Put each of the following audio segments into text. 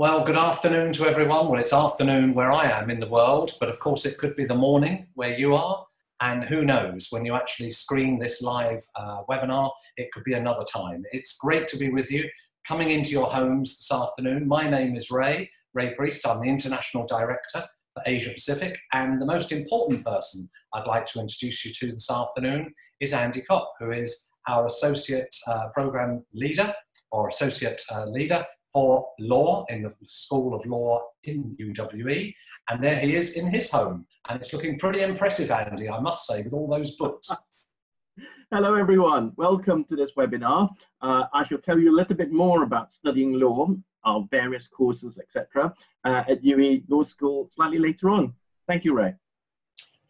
Well, good afternoon to everyone. Well, it's afternoon where I am in the world, but of course it could be the morning where you are. And who knows, when you actually screen this live webinar, it could be another time. It's great to be with you, coming into your homes this afternoon. My name is Ray Priest. I'm the International Director for Asia Pacific. And the most important person I'd like to introduce you to this afternoon is Andy Kopp, who is our Associate Program Leader or Associate Leader for Law in the School of Law in UWE, and there he is in his home, and it's looking pretty impressive, Andy, I must say, with all those books. Hello everyone, welcome to this webinar. I shall tell you a little bit more about studying law, our various courses, etc. At UWE Law School slightly later on. Thank you, Ray.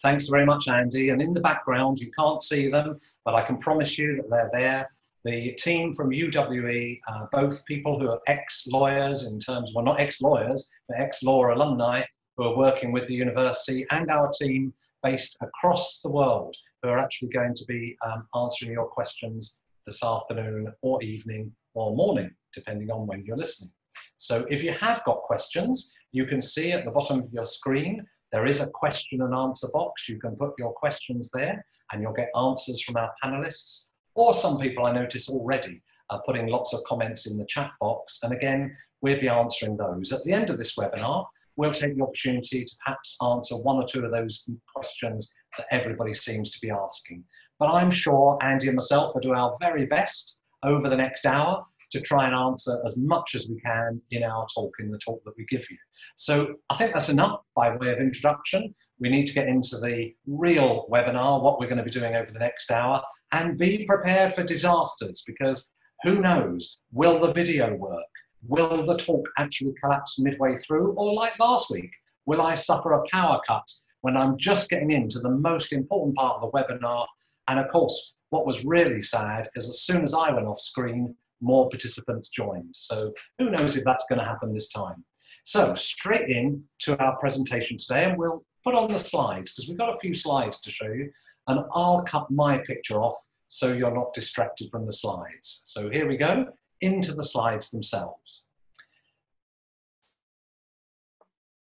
Thanks very much, Andy, and in the background you can't see them, but I can promise you that they're there. The team from UWE, both people who are ex-lawyers in terms, well, not ex-lawyers, but ex-law alumni who are working with the university, and our team based across the world who are actually going to be answering your questions this afternoon or evening or morning, depending on when you're listening. So if you have got questions, you can see at the bottom of your screen, there is a question and answer box. You can put your questions there and you'll get answers from our panelists. Or some people I notice already are putting lots of comments in the chat box. And again, we'll be answering those. At the end of this webinar, we'll take the opportunity to perhaps answer one or two of those questions that everybody seems to be asking. But I'm sure Andy and myself will do our very best over the next hour to try and answer as much as we can in our talk, in the talk that we give you. So I think that's enough by way of introduction. We need to get into the real webinar, what we're going to be doing over the next hour, and be prepared for disasters, because who knows, will the video work? Will the talk actually collapse midway through? Or like last week, will I suffer a power cut when I'm just getting into the most important part of the webinar? And of course, what was really sad is as soon as I went off screen, more participants joined. So who knows if that's going to happen this time. So straight in to our presentation today, and we'll put on the slides because we've got a few slides to show you, and I'll cut my picture off so you're not distracted from the slides. So here we go, into the slides themselves.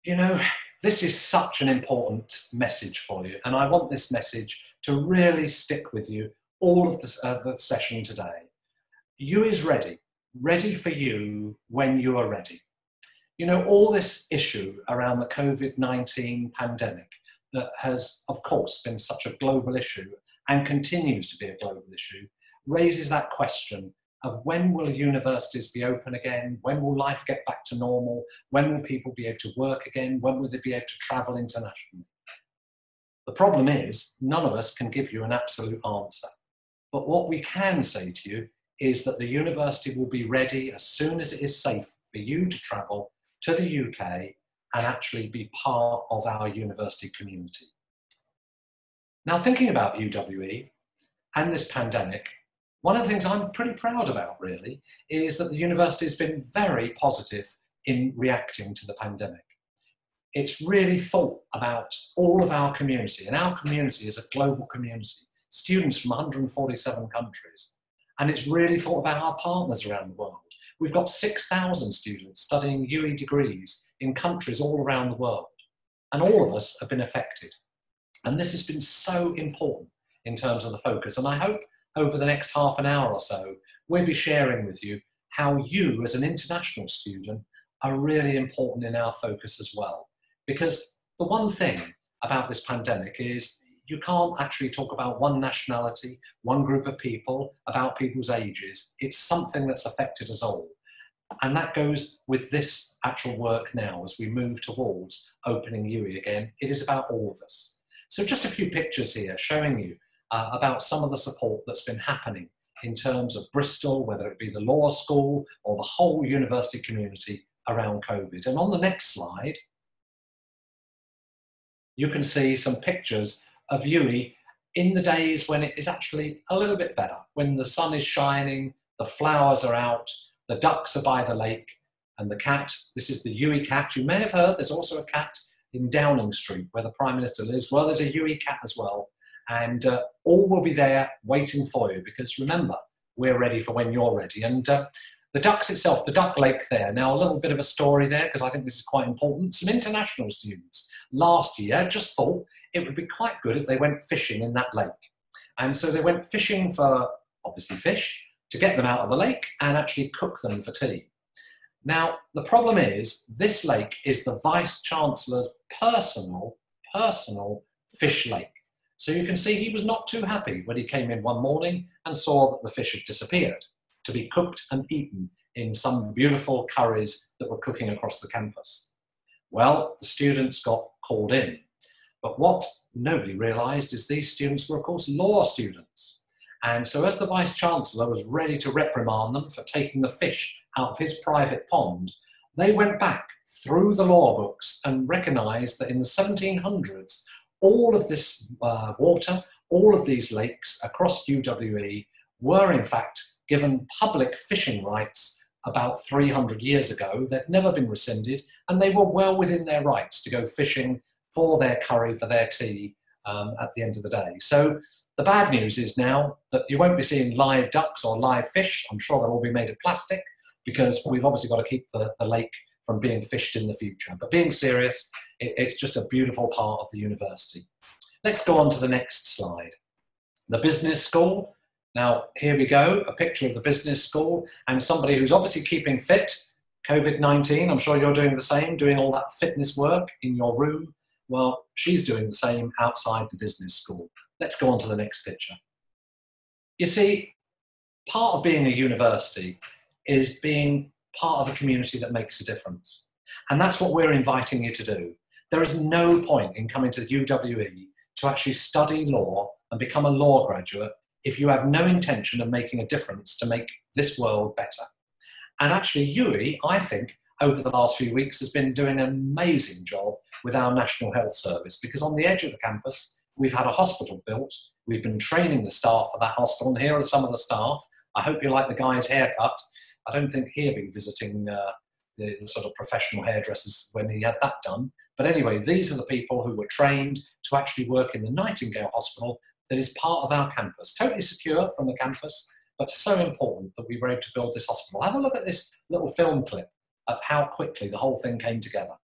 You know, this is such an important message for you, and I want this message to really stick with you all of the session today. UWE is ready for you when you are ready. You know, all this issue around the COVID-19 pandemic that has, of course, been such a global issue and continues to be a global issue, raises that question of when will universities be open again? When will life get back to normal? When will people be able to work again? When will they be able to travel internationally? The problem is, none of us can give you an absolute answer. But what we can say to you is that the university will be ready as soon as it is safe for you to travel to the UK and actually be part of our university community. Now, thinking about UWE and this pandemic, one of the things I'm pretty proud about, really, is that the university has been very positive in reacting to the pandemic. It's really thought about all of our community, and our community is a global community, students from 147 countries, and it's really thought about our partners around the world. We've got 6,000 students studying UWE degrees in countries all around the world, and all of us have been affected. And this has been so important in terms of the focus, and I hope over the next half an hour or so, we'll be sharing with you how you as an international student are really important in our focus as well. Because the one thing about this pandemic is you can't actually talk about one nationality, one group of people, about people's ages. It's something that's affected us all. And that goes with this actual work now as we move towards opening UWE again. It is about all of us. So just a few pictures here showing you about some of the support that's been happening in terms of Bristol, whether it be the law school or the whole university community around COVID. And on the next slide, you can see some pictures of UWE in the days when it is actually a little bit better, when the sun is shining, the flowers are out, the ducks are by the lake, and the cat, this is the UWE cat. You may have heard there's also a cat in Downing Street where the Prime Minister lives. Well, there's a UWE cat as well. And all will be there waiting for you, because remember, we're ready for when you're ready. And The ducks itself, the duck lake there. Now, a little bit of a story there, because I think this is quite important. Some international students last year just thought it would be quite good if they went fishing in that lake. And so they went fishing for, obviously, fish, to get them out of the lake and actually cook them for tea. Now, the problem is, this lake is the Vice-Chancellor's personal fish lake. So you can see he was not too happy when he came in one morning and saw that the fish had disappeared, to be cooked and eaten in some beautiful curries that were cooking across the campus. Well, the students got called in. But what nobody realised is these students were, of course, law students. And so as the Vice-Chancellor was ready to reprimand them for taking the fish out of his private pond, they went back through the law books and recognised that in the 1700s, all of this water, all of these lakes across UWE were in fact given public fishing rights about 300 years ago. They'd never been rescinded, and they were well within their rights to go fishing for their curry, for their tea at the end of the day. So the bad news is now that you won't be seeing live ducks or live fish. I'm sure they'll all be made of plastic, because we've obviously got to keep the lake from being fished in the future. But being serious, it's just a beautiful part of the university. Let's go on to the next slide. The business school. Now, here we go, a picture of the business school and somebody who's obviously keeping fit. COVID-19, I'm sure you're doing the same, doing all that fitness work in your room. Well, she's doing the same outside the business school. Let's go on to the next picture. You see, part of being a university is being part of a community that makes a difference. And that's what we're inviting you to do. There is no point in coming to UWE to actually study law and become a law graduate if you have no intention of making a difference to make this world better. And actually, UWE, I think, over the last few weeks has been doing an amazing job with our National Health Service, because on the edge of the campus, we've had a hospital built. We've been training the staff for that hospital, and here are some of the staff. I hope you like the guy's haircut. I don't think he'll be visiting the sort of professional hairdressers when he had that done. But anyway, these are the people who were trained to actually work in the Nightingale Hospital that is part of our campus. Totally secure from the campus, but so important that we were able to build this hospital. Have a look at this little film clip of how quickly the whole thing came together.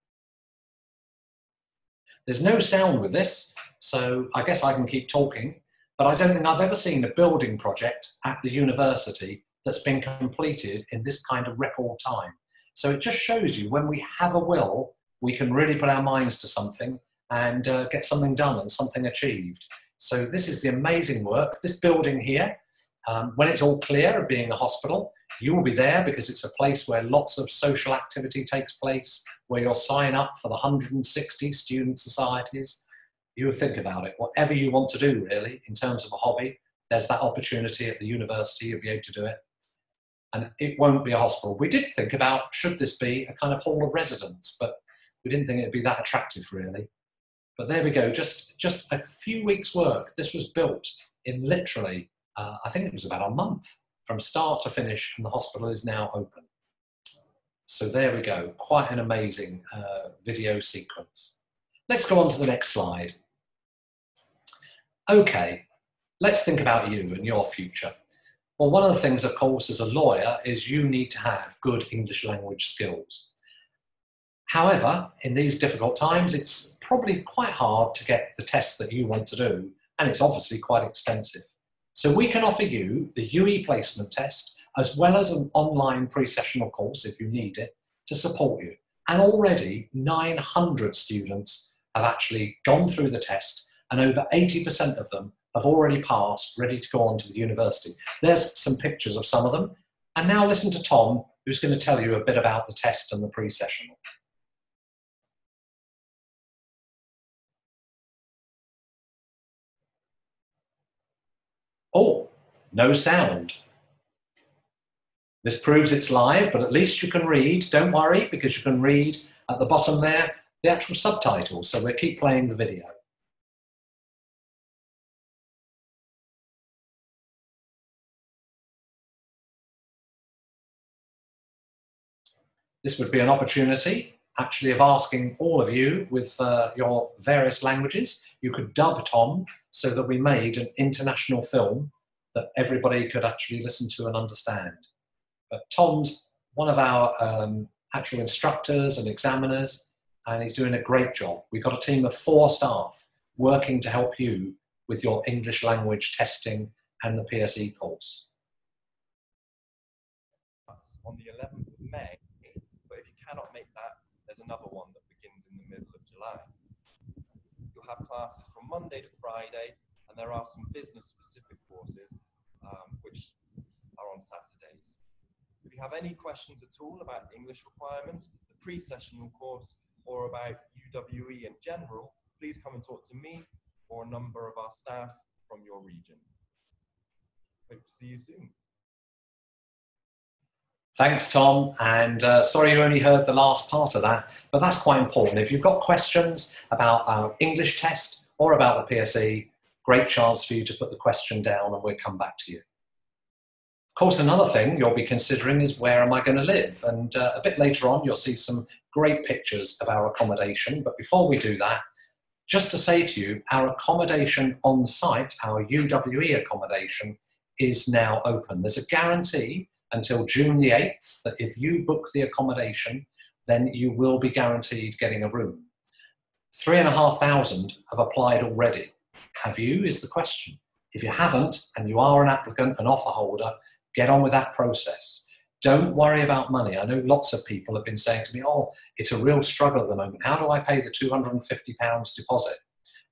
There's no sound with this, so I guess I can keep talking, but I don't think I've ever seen a building project at the university that's been completed in this kind of record time. So it just shows you when we have a will, we can really put our minds to something and get something done and something achieved. So this is the amazing work. This building here, when it's all clear of being a hospital, you will be there because it's a place where lots of social activity takes place, where you'll sign up for the 160 student societies. You think about it, whatever you want to do really in terms of a hobby, there's that opportunity at the university, you'll be able to do it. And it won't be a hospital. We did think about, should this be a kind of hall of residence, but we didn't think it'd be that attractive really. But there we go, just a few weeks work. This was built in literally, I think it was about a month from start to finish, and the hospital is now open. So there we go, quite an amazing video sequence. Let's go on to the next slide. Okay, let's think about you and your future. Well, one of the things, of course, as a lawyer is you need to have good English language skills. However, in these difficult times, it's probably quite hard to get the test that you want to do, and it's obviously quite expensive. So we can offer you the UWE placement test, as well as an online pre-sessional course, if you need it, to support you. And already 900 students have actually gone through the test, and over 80% of them have already passed, ready to go on to the university. There's some pictures of some of them. And now listen to Tom, who's going to tell you a bit about the test and the pre-sessional. Oh, no sound. This proves it's live, but at least you can read. Don't worry, because you can read at the bottom there the actual subtitles. So we'll keep playing the video. This would be an opportunity, actually, of asking all of you with your various languages. You could dub Tom so that we made an international film that everybody could actually listen to and understand. But Tom's one of our actual instructors and examiners, and he's doing a great job. We've got a team of 4 staff working to help you with your English language testing and the PSE course. On the 11th of May, but if you cannot make that, there's another one that begins in the middle of July. You'll have classes from Monday to Friday, and there are some business-specific courses which are on Saturdays. If you have any questions at all about English requirements, the pre-sessional course, or about UWE in general, please come and talk to me or a number of our staff from your region. Hope to see you soon. Thanks, Tom, and sorry you only heard the last part of that, but that's quite important. If you've got questions about our English test or about the PSE, great chance for you to put the question down and we'll come back to you. Of course, another thing you'll be considering is where am I going to live? And a bit later on, you'll see some great pictures of our accommodation. But before we do that, just to say to you, our accommodation on site, our UWE accommodation, is now open. There's a guarantee until June the 8th that if you book the accommodation, then you will be guaranteed getting a room. 3,500 have applied already. Have you, is the question. If you haven't, and you are an applicant, an offer holder, get on with that process. Don't worry about money. I know lots of people have been saying to me, oh, it's a real struggle at the moment. How do I pay the £250 deposit?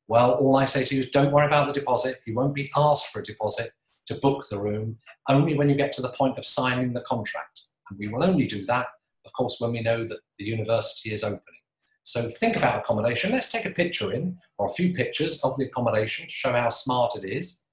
Well, all I say to you is don't worry about the deposit. You won't be asked for a deposit to book the room, only when you get to the point of signing the contract. And we will only do that, of course, when we know that the university is opening. So think about accommodation. Let's take a picture in, or a few pictures of the accommodation to show how smart it is.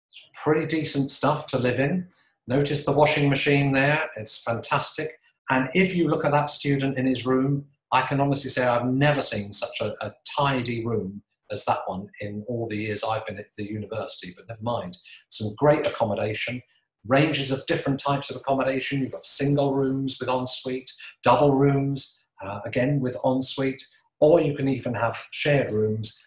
It's pretty decent stuff to live in. Notice the washing machine there, it's fantastic. And if you look at that student in his room, I can honestly say I've never seen such a tidy room as that one in all the years I've been at the university, but never mind. Some great accommodation, ranges of different types of accommodation. You've got single rooms with ensuite, double rooms, again with ensuite, or you can even have shared rooms,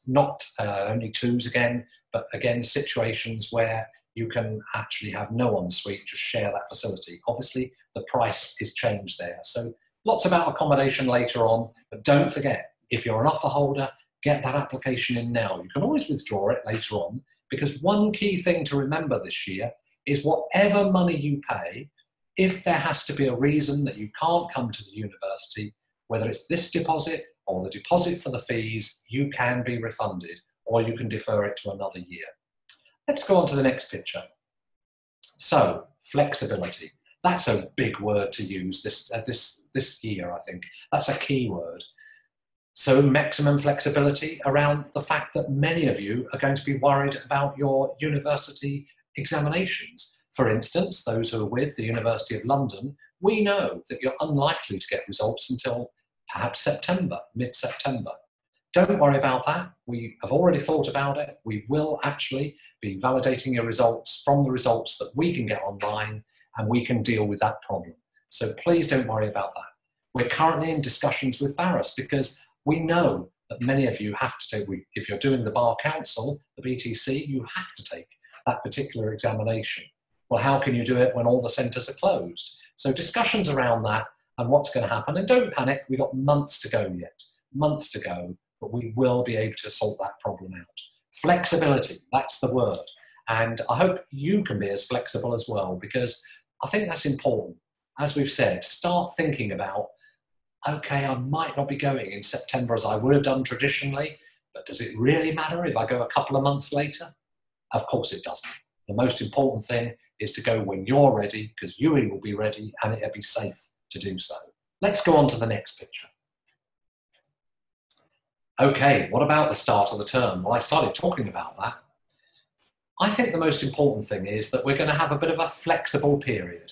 not only 2s again, but again situations where you can actually have no ensuite, just share that facility. Obviously, the price is changed there. So lots about accommodation later on, but don't forget, if you're an offer holder, get that application in now. You can always withdraw it later on, because one key thing to remember this year is whatever money you pay, if there has to be a reason that you can't come to the university, whether it's this deposit or the deposit for the fees, you can be refunded, or you can defer it to another year. Let's go on to the next picture. So, flexibility. That's a big word to use this year, I think. That's a key word. So, maximum flexibility around the fact that many of you are going to be worried about your university examinations. For instance, those who are with the University of London, we know that you're unlikely to get results until perhaps September, mid-September. Don't worry about that. We have already thought about it. We will actually be validating your results from the results that we can get online, and we can deal with that problem. So please don't worry about that. We're currently in discussions with Barras because we know that many of you have to take, if you're doing the Bar Council, the BTC, you have to take that particular examination. Well, how can you do it when all the centres are closed? So discussions around that and what's going to happen. And don't panic, we've got months to go yet, months to go. But we will be able to sort that problem out. Flexibility, that's the word. And I hope you can be as flexible as well, because I think that's important. As we've said, start thinking about, okay, I might not be going in September as I would have done traditionally, but does it really matter if I go a couple of months later? Of course it doesn't. The most important thing is to go when you're ready, because UWE will be ready and it'll be safe to do so. Let's go on to the next picture. Okay, what about the start of the term? Well, I started talking about that. I think the most important thing is that we're going to have a bit of a flexible period.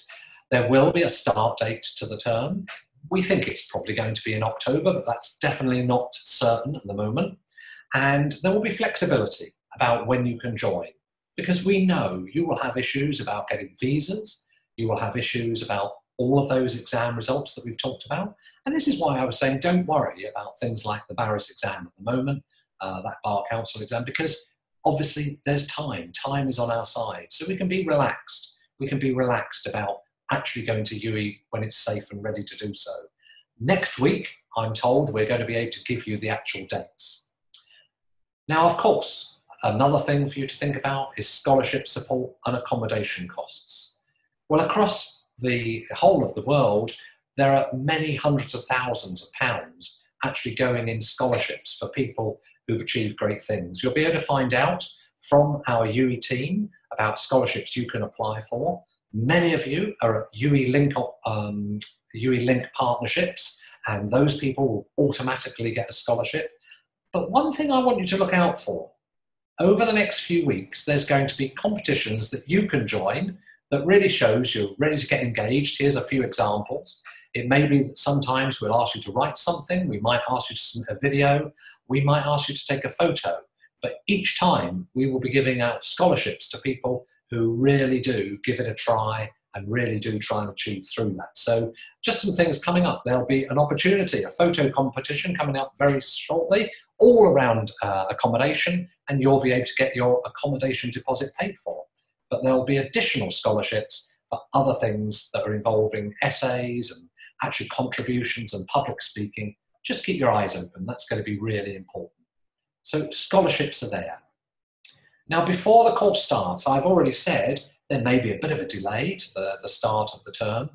There will be a start date to the term. We think it's probably going to be in October, but that's definitely not certain at the moment. And there will be flexibility about when you can join, because we know you will have issues about getting visas, you will have issues about all of those exam results that we've talked about. And this is why I was saying don't worry about things like the Barras exam at the moment, that Bar Council exam, because obviously there's time. Time is on our side. So we can be relaxed. We can be relaxed about actually going to UWE when it's safe and ready to do so. Next week, I'm told we're going to be able to give you the actual dates. Now, of course, another thing for you to think about is scholarship support and accommodation costs. Well, across the whole of the world, there are many hundreds of thousands of pounds actually going in scholarships for people who've achieved great things. You'll be able to find out from our UWE team about scholarships you can apply for. Many of you are at UWE Link partnerships, and those people will automatically get a scholarship. But one thing I want you to look out for, over the next few weeks, there's going to be competitions that you can join that really shows you're ready to get engaged. Here's a few examples. It may be that sometimes we'll ask you to write something, we might ask you to submit a video, we might ask you to take a photo, but each time we will be giving out scholarships to people who really do give it a try and really do try and achieve through that. So just some things coming up. There'll be an opportunity, a photo competition coming up very shortly, all around accommodation, and you'll be able to get your accommodation deposit paid for. But there'll be additional scholarships for other things that are involving essays and actual contributions and public speaking. Just keep your eyes open. That's going to be really important. So scholarships are there. Now, before the course starts, I've already said there may be a bit of a delay to the start of the term.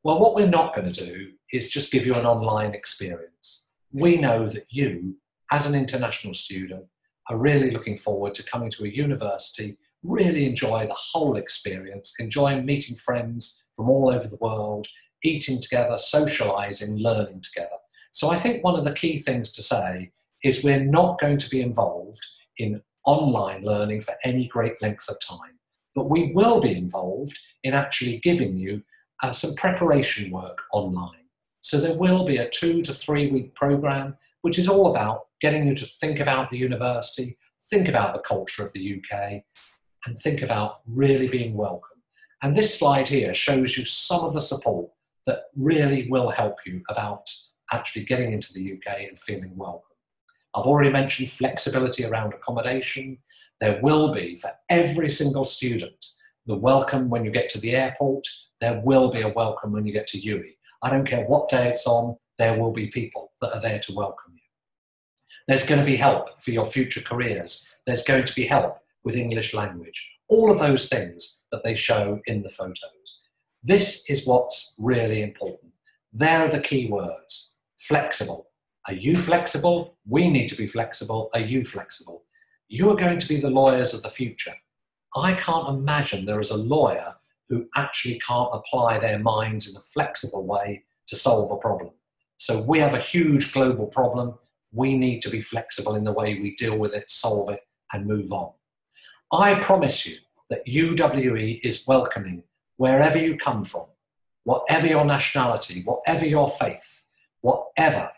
Well, what we're not going to do is just give you an online experience. We know that you, as an international student, are really looking forward to coming to a university, really enjoy the whole experience, enjoying meeting friends from all over the world, eating together, socialising, learning together. So I think one of the key things to say is we're not going to be involved in online learning for any great length of time, but we will be involved in actually giving you some preparation work online. So there will be a 2 to 3 week programme, which is all about getting you to think about the university, think about the culture of the UK, and think about really being welcome. And this slide here shows you some of the support that really will help you about actually getting into the UK and feeling welcome. I've already mentioned flexibility around accommodation. There will be, for every single student, the welcome when you get to the airport. There will be a welcome when you get to UWE. I don't care what day it's on, there will be people that are there to welcome you. There's going to be help for your future careers. There's going to be help with English language. All of those things that they show in the photos. This is what's really important. There are the key words. Flexible. Are you flexible? We need to be flexible. Are you flexible? You are going to be the lawyers of the future. I can't imagine there is a lawyer who actually can't apply their minds in a flexible way to solve a problem. So we have a huge global problem. We need to be flexible in the way we deal with it, solve it, and move on. I promise you that UWE is welcoming wherever you come from, whatever your nationality, whatever your faith, whatever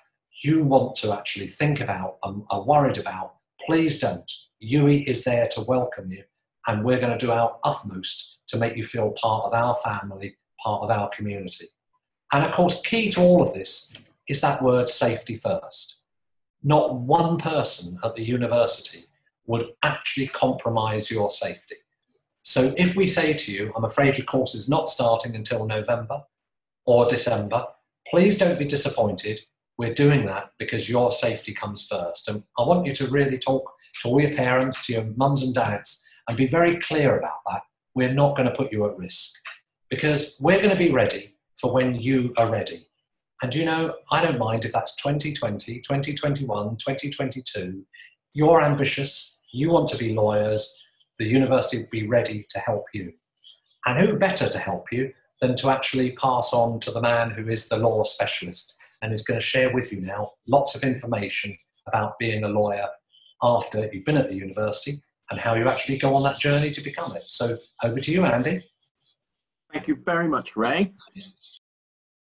you want to actually think about and are worried about, please don't. UWE is there to welcome you, and we're going to do our utmost to make you feel part of our family, part of our community. And of course, key to all of this is that word safety first. Not one person at the university would actually compromise your safety. So if we say to you, I'm afraid your course is not starting until November or December, please don't be disappointed. We're doing that because your safety comes first. And I want you to really talk to all your parents, to your mums and dads, and be very clear about that. We're not going to put you at risk because we're going to be ready for when you are ready. And you know, I don't mind if that's 2020, 2021, 2022. You're ambitious, you want to be lawyers, the university will be ready to help you. And who better to help you than to actually pass on to the man who is the law specialist and is going to share with you now lots of information about being a lawyer after you've been at the university and how you actually go on that journey to become it. So over to you, Andy. Thank you very much, Ray.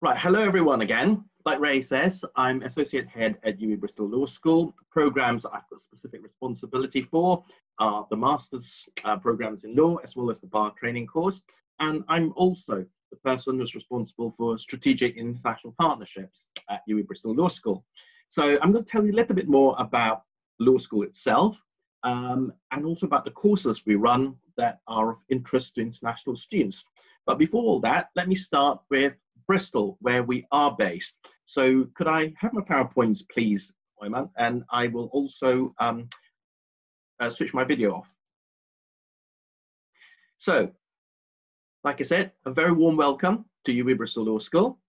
Right, hello everyone again. Like Ray says, I'm Associate Head at UWE Bristol Law School. Programs I've got specific responsibility for are the Master's programs in law, as well as the Bar Training course. And I'm also the person who's responsible for strategic international partnerships at UWE Bristol Law School. So I'm going to tell you a little bit more about law school itself, and also about the courses we run, that are of interest to international students. But before all that, let me start with Bristol, where we are based. So could I have my PowerPoints, please, Oyman? And I will also switch my video off. So, like I said, a very warm welcome to UWE Bristol Law School.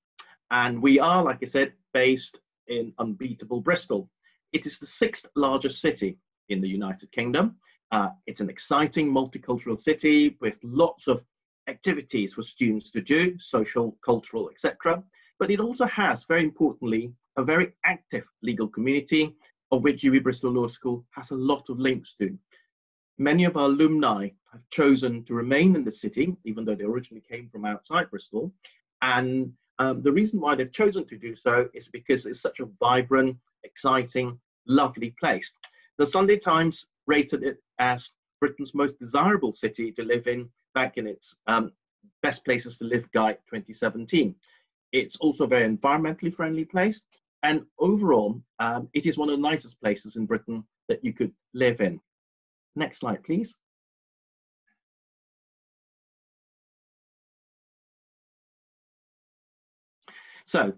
And we are, like I said, based in unbeatable Bristol. It is the 6th largest city in the United Kingdom. It's an exciting multicultural city with lots of activities for students to do, social, cultural, etc. But it also has, very importantly, a very active legal community, of which UWE Bristol Law School has a lot of links to. Many of our alumni have chosen to remain in the city, even though they originally came from outside Bristol. And the reason why they've chosen to do so is because it's such a vibrant, exciting, lovely place. The Sunday Times rated it as Britain's most desirable city to live in back in its Best Places to Live Guide 2017. It's also a very environmentally friendly place. And overall, it is one of the nicest places in Britain that you could live in. Next slide, please. So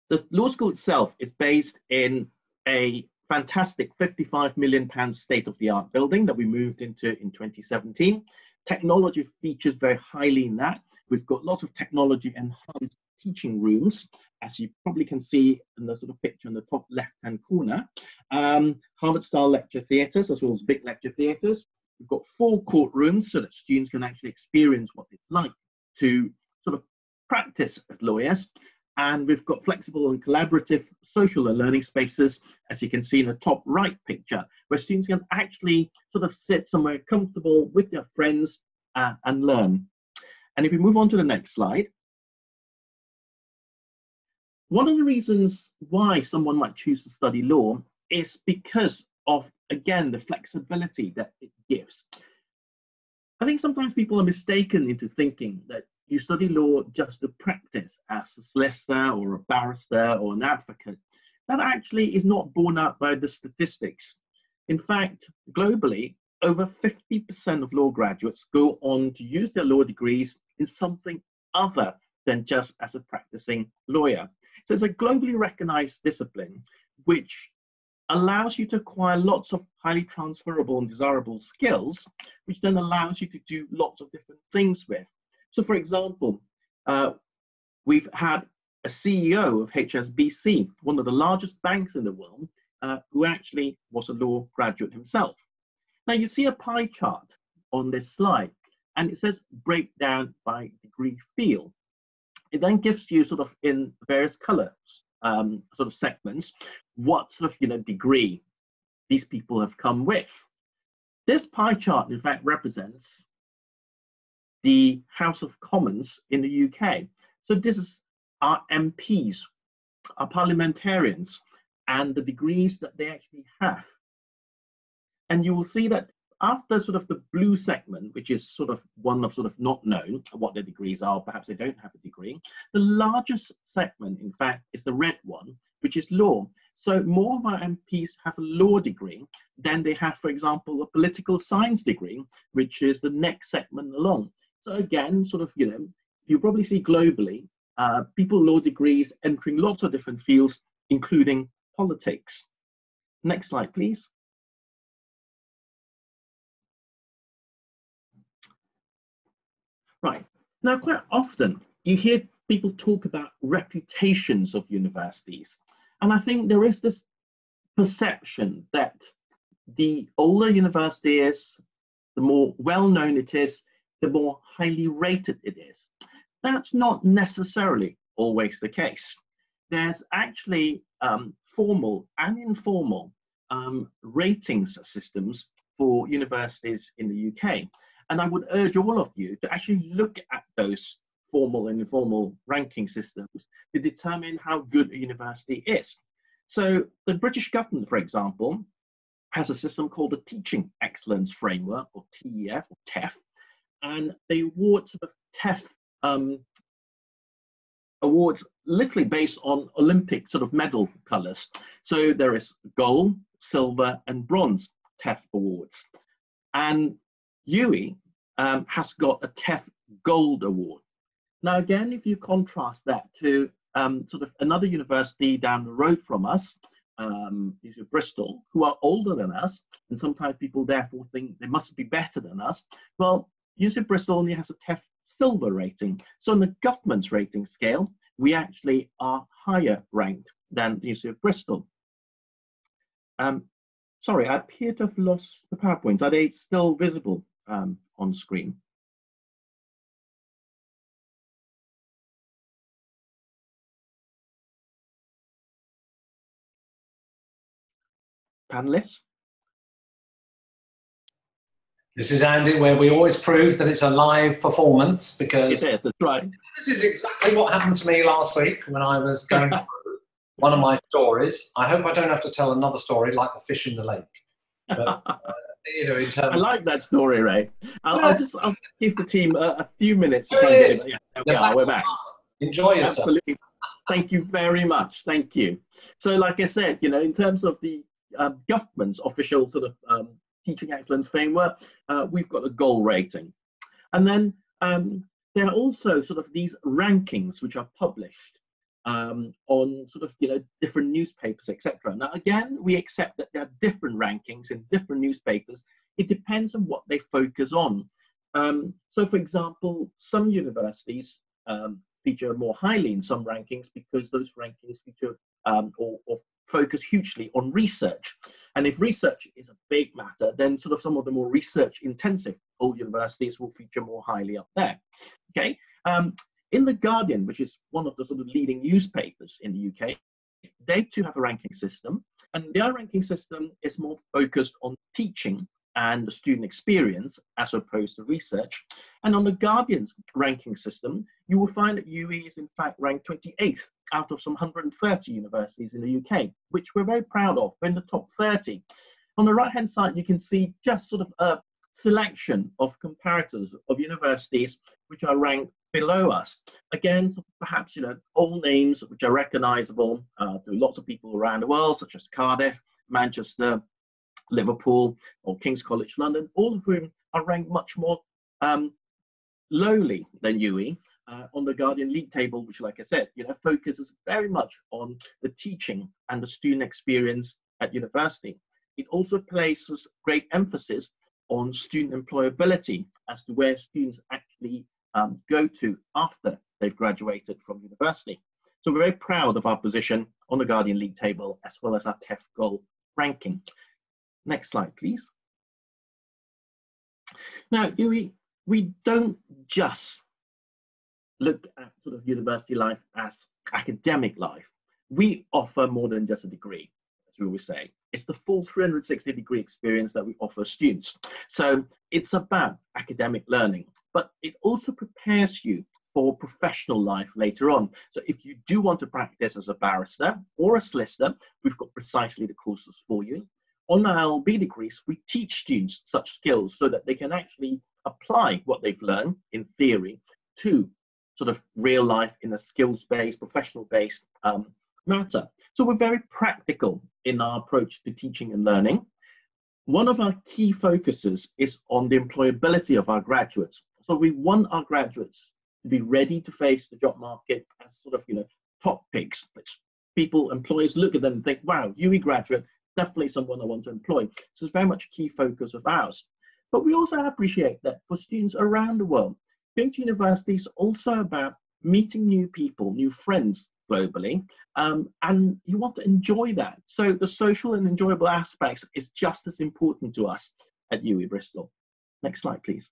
the law school itself is based in a fantastic £55 million state-of-the-art building that we moved into in 2017. Technology features very highly in that. We've got lots of technology-enhanced teaching rooms, as you probably can see in the sort of picture in the top left-hand corner. Harvard-style lecture theatres, as well as big lecture theatres. We've got 4 courtrooms so that students can actually experience what it's like to sort of practice as lawyers. And we've got flexible and collaborative social and learning spaces, as you can see in the top right picture, where students can actually sort of sit somewhere comfortable with their friends and learn. And if we move on to the next slide, one of the reasons why someone might choose to study law is because of, again, the flexibility that it gives. I think sometimes people are mistaken into thinking that you study law just to practice as a solicitor or a barrister or an advocate. That actually is not borne out by the statistics. In fact, globally, over 50% of law graduates go on to use their law degrees in something other than just as a practicing lawyer. So it's a globally recognized discipline which allows you to acquire lots of highly transferable and desirable skills, which then allows you to do lots of different things with. So for example, we've had a CEO of HSBC, one of the largest banks in the world, who actually was a law graduate himself. Now you see a pie chart on this slide, and it says breakdown by degree field. It then gives you sort of in various colors, sort of segments, what sort of degree these people have come with. This pie chart, in fact, represents the House of Commons in the UK. So this is our MPs, our parliamentarians, and the degrees that they actually have. And you will see that after sort of the blue segment, which is sort of one of sort of not known what their degrees are, perhaps they don't have a degree, the largest segment, in fact, is the red one, which is law. So more of our MPs have a law degree than they have, for example, a political science degree, which is the next segment along. So again, sort of, you probably see globally, people with law degrees entering lots of different fields, including politics. Next slide, please. Right. Now, quite often, you hear people talk about reputations of universities. And I think there is this perception that the older university is, the more well-known it is, the more highly rated it is. That's not necessarily always the case. There's actually formal and informal ratings systems for universities in the UK. And I would urge all of you to actually look at those formal and informal ranking systems to determine how good a university is. So the British government, for example, has a system called the Teaching Excellence Framework, or TEF, or TEF, and they award sort of TEF awards literally based on Olympic sort of medal colours. So there is gold, silver, and bronze TEF awards. And UWE has got a TEF Gold Award. Now, again, if you contrast that to sort of another university down the road from us, UWE Bristol, who are older than us, and sometimes people therefore think they must be better than us. Well, UWE Bristol only has a TEF Silver rating. So on the government's rating scale, we actually are higher ranked than UWE Bristol. Sorry, I appear to have lost the PowerPoints. Are they still visible on screen? Panelists? This is Andy, where we always prove that it's a live performance, because It is, that's right. this is exactly what happened to me last week when I was going through one of my stories. I hope I don't have to tell another story like the fish in the lake. But, you know, in terms I like that story, Ray. I'll give the team a few minutes to There try and it get is. it. Yeah, there we are, we're back. Enjoy yourself. Absolutely. Thank you very much. Thank you. So, like I said, you know, in terms of the government's official sort of teaching excellence framework, we've got a gold rating. And then there are also sort of these rankings which are published on sort of, you know, different newspapers, etc. Now, again, we accept that there are different rankings in different newspapers. It depends on what they focus on. So, for example, some universities feature more highly in some rankings because those rankings feature or focus hugely on research. And if research is a big matter, then sort of some of the more research intensive old universities will feature more highly up there. Okay. In The Guardian, which is one of the sort of leading newspapers in the UK, they too have a ranking system, and their ranking system is more focused on teaching and the student experience as opposed to research. And on The Guardian's ranking system, you will find that UWE is in fact ranked 28th out of some 130 universities in the UK, which we're very proud of. We're in the top 30. On the right-hand side, you can see just sort of a selection of comparators of universities which are ranked below us. Again, perhaps, you know, all names which are recognizable to lots of people around the world, such as Cardiff, Manchester, Liverpool, or King's College London, all of whom are ranked much more lowly than UWE on the Guardian League table, which, like I said, you know, focuses very much on the teaching and the student experience at university. It also places great emphasis on student employability as to where students actually go to after they've graduated from university. So we're very proud of our position on the Guardian League table, as well as our TEF Gold ranking. Next slide, please. Now, we don't just look at sort of university life as academic life. We offer more than just a degree, as we always say. It's the full 360-degree experience that we offer students. So it's about academic learning, but it also prepares you for professional life later on. So if you do want to practice as a barrister or a solicitor, we've got precisely the courses for you. On our LB degrees, we teach students such skills so that they can actually apply what they've learned in theory to sort of real life in a skills-based, professional-based matter. So we're very practical in our approach to teaching and learning. One of our key focuses is on the employability of our graduates. So we want our graduates to be ready to face the job market as sort of, you know, top picks. People, employers look at them and think, wow, UWE graduate, definitely someone I want to employ. So it's very much a key focus of ours. But we also appreciate that for students around the world, going to university is also about meeting new people, new friends globally, and you want to enjoy that. So the social and enjoyable aspects is just as important to us at UWE Bristol. Next slide, please.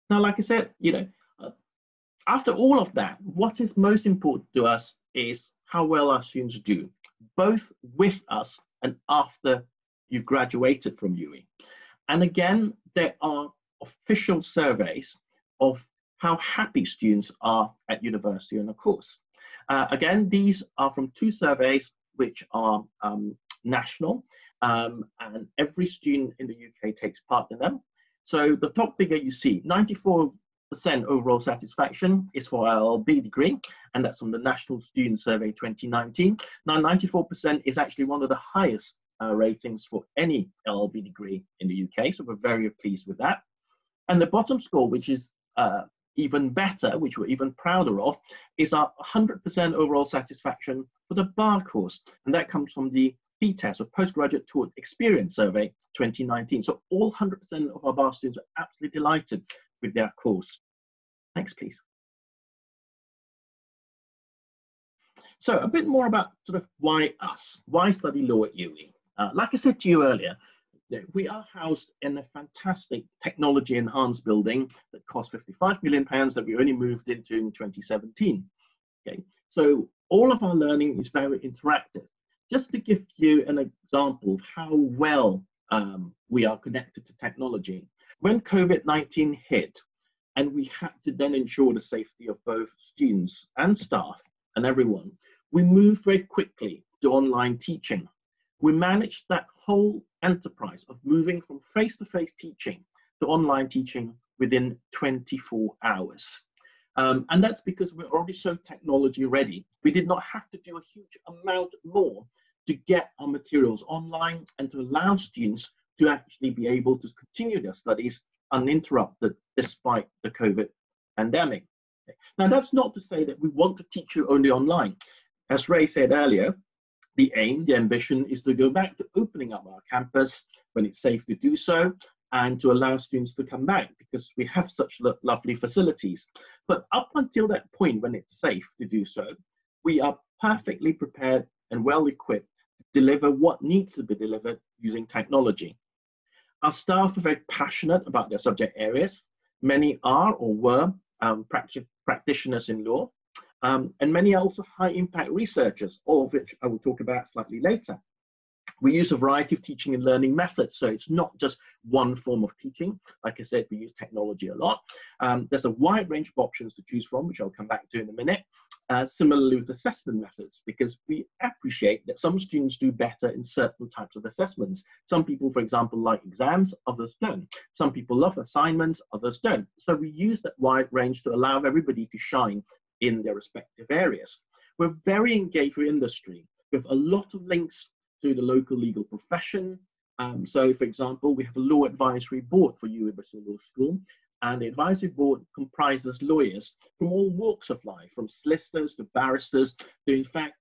Now, like I said, you know, after all of that, what is most important to us is how well our students do, both with us and after you've graduated from UWE. And again, there are official surveys of how happy students are at university and a course. Again, these are from two surveys which are national, and every student in the UK takes part in them. So the top figure you see, 94% overall satisfaction is for our LB degree, and that's from the National Student Survey 2019. Now, 94% is actually one of the highest ratings for any LLB degree in the UK, so we're very pleased with that. And the bottom score, which is even better, which we're even prouder of, is our 100% overall satisfaction for the bar course, and that comes from the PTES, or Postgraduate Taught Experience Survey 2019. So all 100% of our bar students are absolutely delighted with their course. Next, please. So a bit more about sort of why us, why study law at UWE. Like I said to you earlier, we are housed in a fantastic technology enhanced building that cost £55 million that we only moved into in 2017. Okay, so all of our learning is very interactive. Just to give you an example of how well we are connected to technology, when COVID-19 hit and we had to then ensure the safety of both students and staff and everyone, we moved very quickly to online teaching. We managed that whole enterprise of moving from face-to-face teaching to online teaching within 24 hours. And that's because we're already so technology ready. We did not have to do a huge amount more to get our materials online and to allow students to actually be able to continue their studies uninterrupted despite the COVID pandemic. Now, that's not to say that we want to teach you only online. As Ray said earlier, the aim, the ambition is to go back to opening up our campus when it's safe to do so and to allow students to come back because we have such lovely facilities. But up until that point when it's safe to do so, we are perfectly prepared and well equipped to deliver what needs to be delivered using technology. Our staff are very passionate about their subject areas. Many are or were practitioners in law. And many are also high impact researchers, all of which I will talk about slightly later. We use a variety of teaching and learning methods, so it's not just one form of teaching. Like I said, we use technology a lot. There's a wide range of options to choose from, which I'll come back to in a minute. Similarly with assessment methods, because we appreciate that some students do better in certain types of assessments. Some people, for example, like exams, others don't. Some people love assignments, others don't. So we use that wide range to allow everybody to shine in their respective areas. We're very engaged with industry with a lot of links to the local legal profession. So for example, we have a law advisory board for UWE Bristol Law School, and the advisory board comprises lawyers from all walks of life, from solicitors to barristers to, in fact,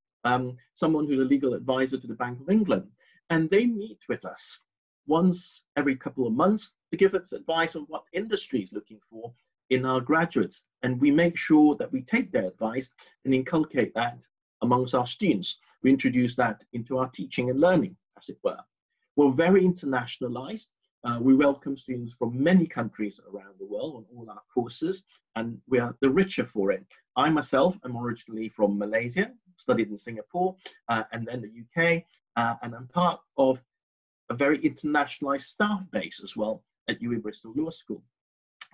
someone who's a legal advisor to the Bank of England. And they meet with us once every couple of months to give us advice on what industry is looking for in our graduates. And we make sure that we take their advice and inculcate that amongst our students. We introduce that into our teaching and learning, as it were. We're very internationalized. We welcome students from many countries around the world on all our courses, and we are the richer for it. I myself am originally from Malaysia, studied in Singapore, and then the UK, and I'm part of a very internationalized staff base as well at UWE Bristol Law School.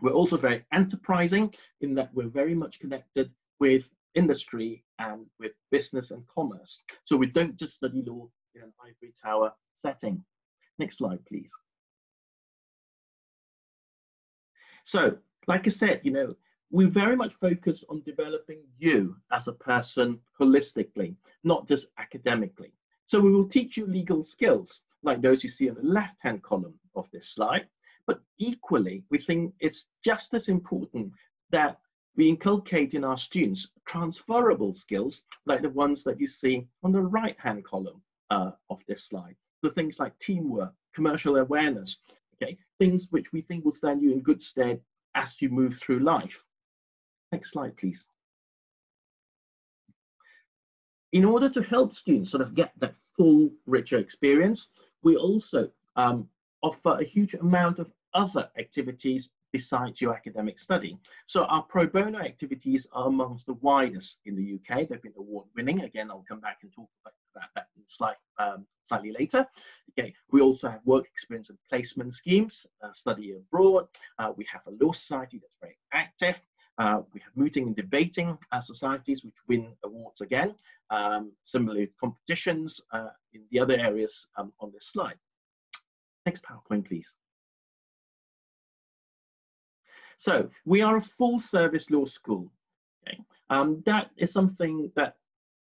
We're also very enterprising in that we're very much connected with industry and with business and commerce. So we don't just study law in an ivory tower setting. Next slide, please. So, like I said, we very much focus on developing you as a person holistically, not just academically. So we will teach you legal skills, like those you see on the left-hand column of this slide. But equally, we think it's just as important that we inculcate in our students transferable skills, like the ones that you see on the right-hand column of this slide. So things like teamwork, commercial awareness, okay, things which we think will stand you in good stead as you move through life. Next slide, please. In order to help students sort of get that full, richer experience, we also offer a huge amount of other activities besides your academic study. So our pro bono activities are amongst the widest in the UK. They've been award-winning. Again, I'll come back and talk about that in slightly later. Okay, we also have work experience and placement schemes, study abroad. We have a law society that's very active. We have mooting and debating societies which win awards again. Similarly, competitions in the other areas on this slide. Next PowerPoint, please. So we are a full-service law school. Okay? That is something that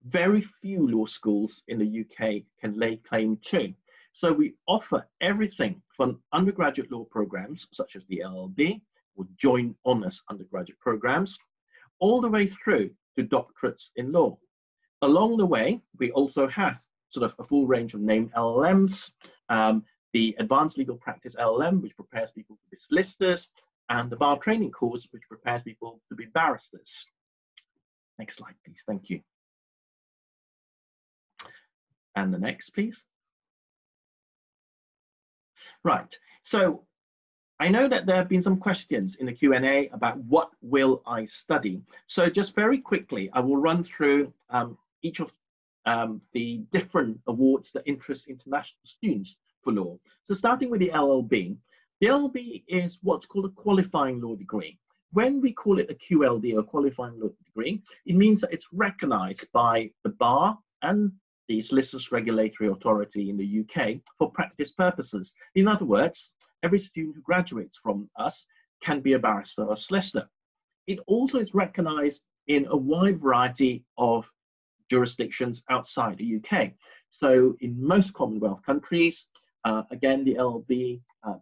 very few law schools in the UK can lay claim to. So we offer everything from undergraduate law programs, such as the LLB, or joint honours undergraduate programs, all the way through to doctorates in law. Along the way, we also have sort of a full range of named LLMs, the Advanced Legal Practice LLM, which prepares people to be solicitors, and the Bar Training course, which prepares people to be barristers. Next slide, please. Thank you. And the next, please. Right. So I know that there have been some questions in the Q&A about what will I study. So just very quickly, I will run through each of the different awards that interest international students for law. So starting with the LLB. The LLB is what's called a qualifying law degree. When we call it a QLD, or qualifying law degree, it means that it's recognized by the bar and the Solicitors Regulatory Authority in the UK for practice purposes. In other words, every student who graduates from us can be a barrister or solicitor. It also is recognized in a wide variety of jurisdictions outside the UK. So in most Commonwealth countries, again, the LLB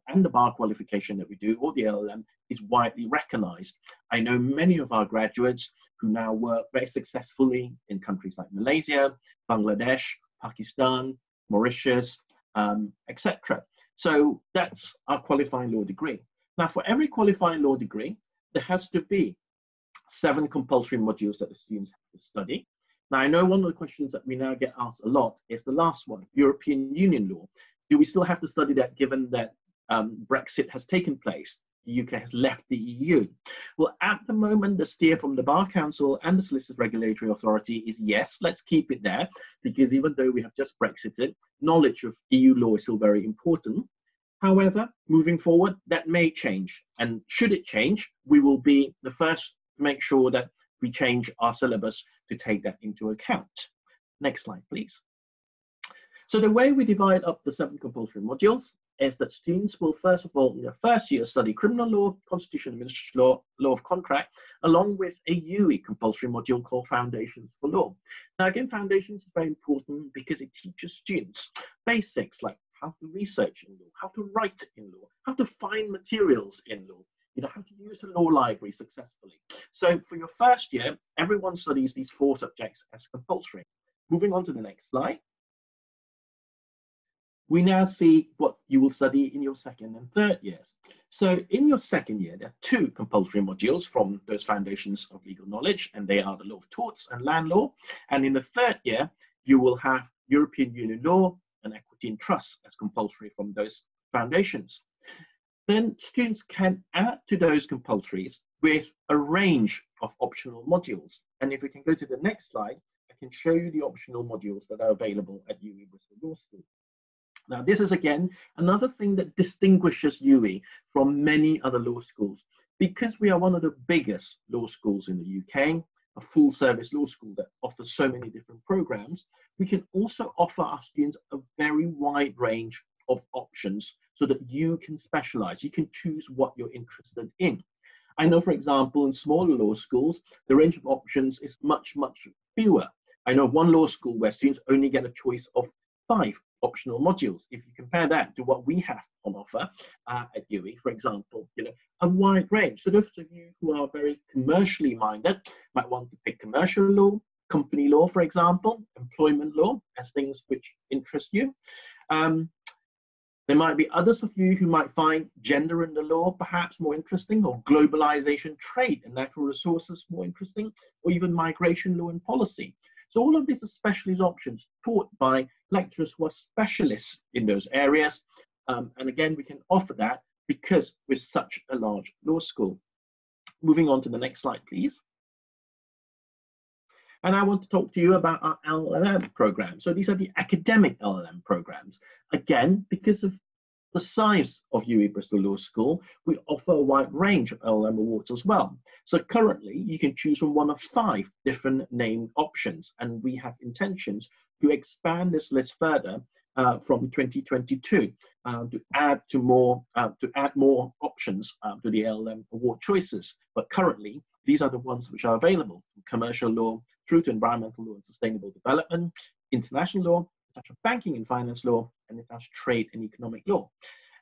and the bar qualification that we do, or the LLM, is widely recognized. I know many of our graduates who now work very successfully in countries like Malaysia, Bangladesh, Pakistan, Mauritius, etc. So that's our qualifying law degree. Now, for every qualifying law degree, there has to be 7 compulsory modules that the students have to study. Now, I know one of the questions that we now get asked a lot is the last one, European Union law. Do we still have to study that given that Brexit has taken place? The UK has left the EU. Well, at the moment, the steer from the Bar Council and the Solicitors Regulatory Authority is yes, let's keep it there, because even though we have just Brexited, knowledge of EU law is still very important. However, moving forward, that may change. And should it change, we will be the first to make sure that we change our syllabus to take that into account. Next slide, please. So the way we divide up the 7 compulsory modules is that students will, first of all, in their first year, study criminal law, constitutional administrative law, law of contract, along with a UWE compulsory module called Foundations for Law. Now, again, Foundations is very important because it teaches students basics like how to research in law, how to write in law, how to find materials in law, how to use a law library successfully. So for your first year, everyone studies these 4 subjects as compulsory. Moving on to the next slide. We now see what you will study in your second and third years. So in your second year, there are 2 compulsory modules from those foundations of legal knowledge, and they are the law of torts and land law. And in the third year, you will have European Union law and equity and trust as compulsory from those foundations. Then students can add to those compulsories with a range of optional modules. And if we can go to the next slide, I can show you the optional modules that are available at UWE Bristol Law School. Now, this is, again, another thing that distinguishes UWE from many other law schools. Because we are one of the biggest law schools in the UK, a full-service law school that offers so many different programs, we can also offer our students a very wide range of options so that you can specialize. You can choose what you're interested in. I know, for example, in smaller law schools, the range of options is much, much fewer. I know one law school where students only get a choice of 5 optional modules. If you compare that to what we have on offer at UWE, for example, a wide range. So those of you who are very commercially minded might want to pick commercial law, company law, for example, employment law as things which interest you. There might be others of you who might find gender in the law perhaps more interesting, or globalization, trade and natural resources more interesting, or even migration law and policy. So all of these are specialist options taught by lecturers who are specialists in those areas. And again, we can offer that because we're such a large law school. Moving on to the next slide, please. And I want to talk to you about our LLM program. So these are the academic LLM programs. Again, because of the size of UWE Bristol Law School, we offer a wide range of LLM awards as well. So currently, you can choose from one of 5 different named options, and we have intentions to expand this list further from 2022 to add more options to the LLM award choices. But currently, these are the ones which are available: from commercial law through to environmental law and sustainable development, international law, touch of banking and finance law, and it has trade and economic law.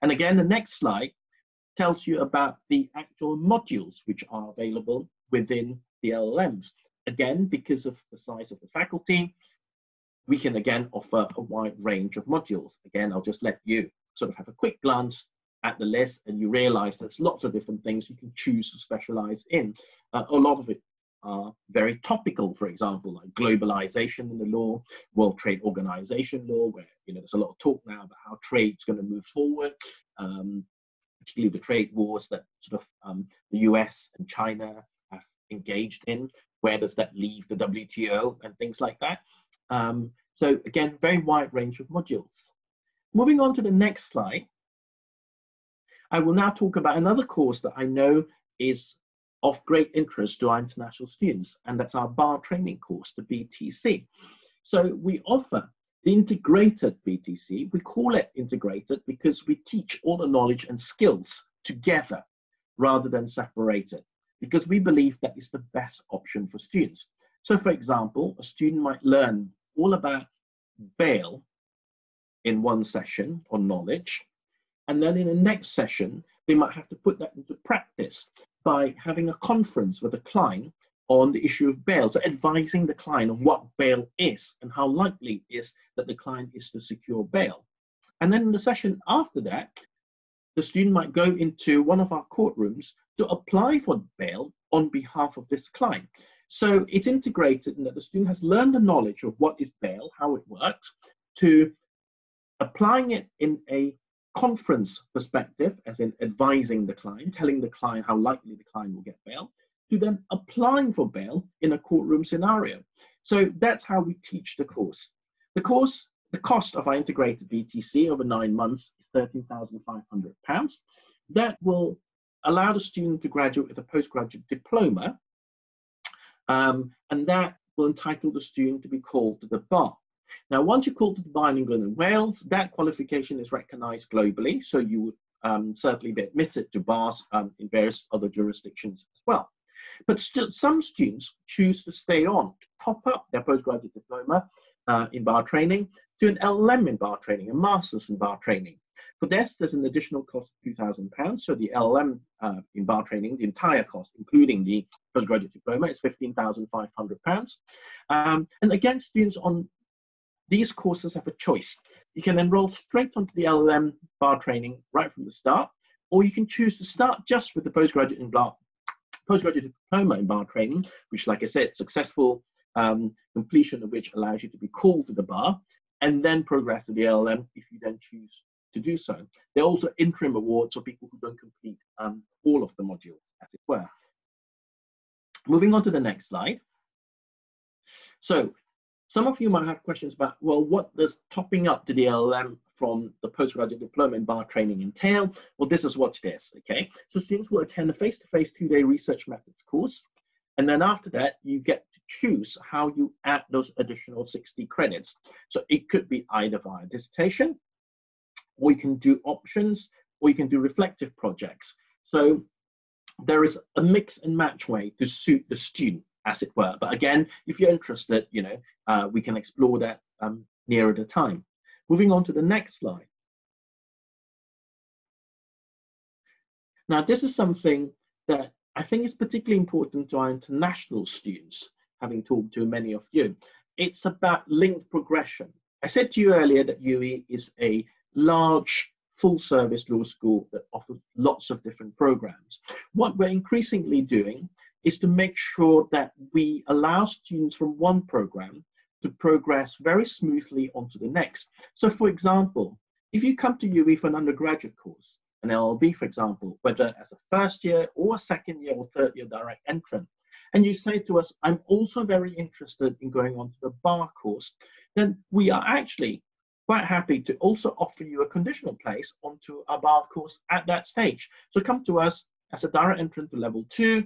And again, the next slide tells you about the actual modules which are available within the LLMs. Again, because of the size of the faculty, we can again offer a wide range of modules. Again, I'll just let you sort of have a quick glance at the list, and you realize there's lots of different things you can choose to specialize in. A lot of it are very topical, for example, like globalization in the law, World Trade Organization law, where there's a lot of talk now about how trade's going to move forward, particularly the trade wars that sort of the US and China have engaged in. Where does that leave the WTO and things like that? So again, very wide range of modules. Moving on to the next slide, I will now talk about another course that I know is of great interest to our international students, and that's our bar training course, the BTC. So we offer the integrated BTC. We call it integrated because we teach all the knowledge and skills together rather than separated, because we believe that is the best option for students. So for example, a student might learn all about bail in one session on knowledge, and then in the next session, they might have to put that into practice by having a conference with a client on the issue of bail, so advising the client on what bail is and how likely it is that the client is to secure bail. And then in the session after that, the student might go into one of our courtrooms to apply for bail on behalf of this client. So it's integrated in that the student has learned the knowledge of what is bail, how it works, to applying it in a conference perspective, as in advising the client, telling the client how likely the client will get bail, to then applying for bail in a courtroom scenario. So that's how we teach the course. The cost of our integrated BTC over 9 months is £13,500. That will allow the student to graduate with a postgraduate diploma, and that will entitle the student to be called to the bar. Now, once you're called to the bar in England and Wales, that qualification is recognized globally, so you would certainly be admitted to bars in various other jurisdictions as well. But still, some students choose to stay on to top up their postgraduate diploma in bar training to an LLM in bar training, a master's in bar training. For this, there's an additional cost of £2,000. So the LLM in bar training, the entire cost, including the postgraduate diploma, is £15,500. And again, students on these courses have a choice. You can enroll straight onto the LLM bar training right from the start, or you can choose to start just with the postgraduate diploma in bar training, which, like I said, successful completion of which allows you to be called to the bar, and then progress to the LLM if you then choose to do so. There are also interim awards for people who don't complete all of the modules, as it were. Moving on to the next slide. So some of you might have questions about, well, what does topping up to the LLM from the postgraduate diploma in bar training entail? Well, this is what it is, okay? So students will attend a face-to-face 2-day research methods course. And then after that, you get to choose how you add those additional 60 credits. So it could be either via dissertation, or you can do options, or you can do reflective projects. So there is a mix and match way to suit the student, as it were. But again, if you're interested, we can explore that nearer the time. Moving on to the next slide. Now, this is something that I think is particularly important to our international students, having talked to many of you. It's about linked progression. I said to you earlier that UWE is a large full-service law school that offers lots of different programs. What we're increasingly doing is to make sure that we allow students from one program to progress very smoothly onto the next. So for example, if you come to UWE for an undergraduate course, an LLB, for example, whether as a first year or a second year or third year direct entrant, and you say to us, I'm also very interested in going on to the bar course, then we are actually quite happy to also offer you a conditional place onto a bar course at that stage. So come to us as a direct entrant to level 2,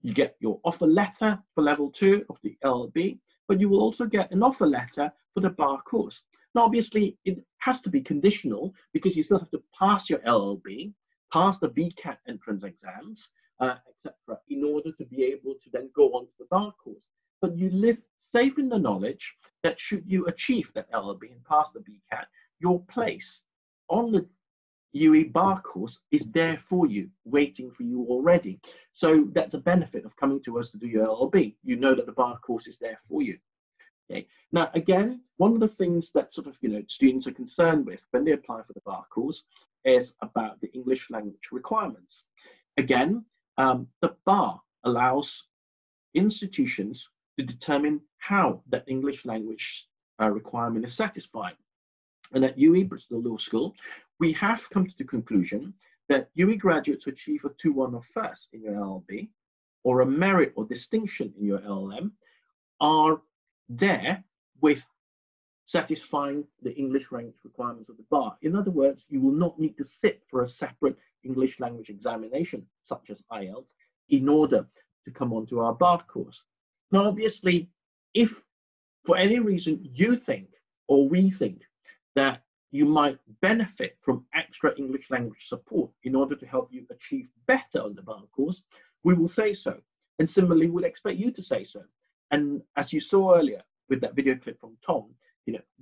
you get your offer letter for level 2 of the LLB, but you will also get an offer letter for the bar course. Now, obviously, it has to be conditional because you still have to pass your LLB, pass the BCAT entrance exams, etc., in order to be able to then go on to the bar course. But you live safe in the knowledge that should you achieve that LLB and pass the BCAT, your place on the UWE bar course is there for you, waiting for you already. So that's a benefit of coming to us to do your LLB. You know that the bar course is there for you. Okay. Now, again, one of the things that sort of, students are concerned with when they apply for the bar course is about the English language requirements. Again, the bar allows institutions to determine how that English language requirement is satisfied. And at UWE Bristol Law School, we have come to the conclusion that UWE graduates who achieve a 2-1 or first in your LLB, or a merit or distinction in your LLM, are there with satisfying the English language requirements of the bar. In other words, you will not need to sit for a separate English language examination, such as IELTS, in order to come onto our bar course. Now, obviously, if for any reason you think, or we think, that you might benefit from extra English language support in order to help you achieve better on the bar course, we will say so. And similarly, we'll expect you to say so. And as you saw earlier with that video clip from Tom,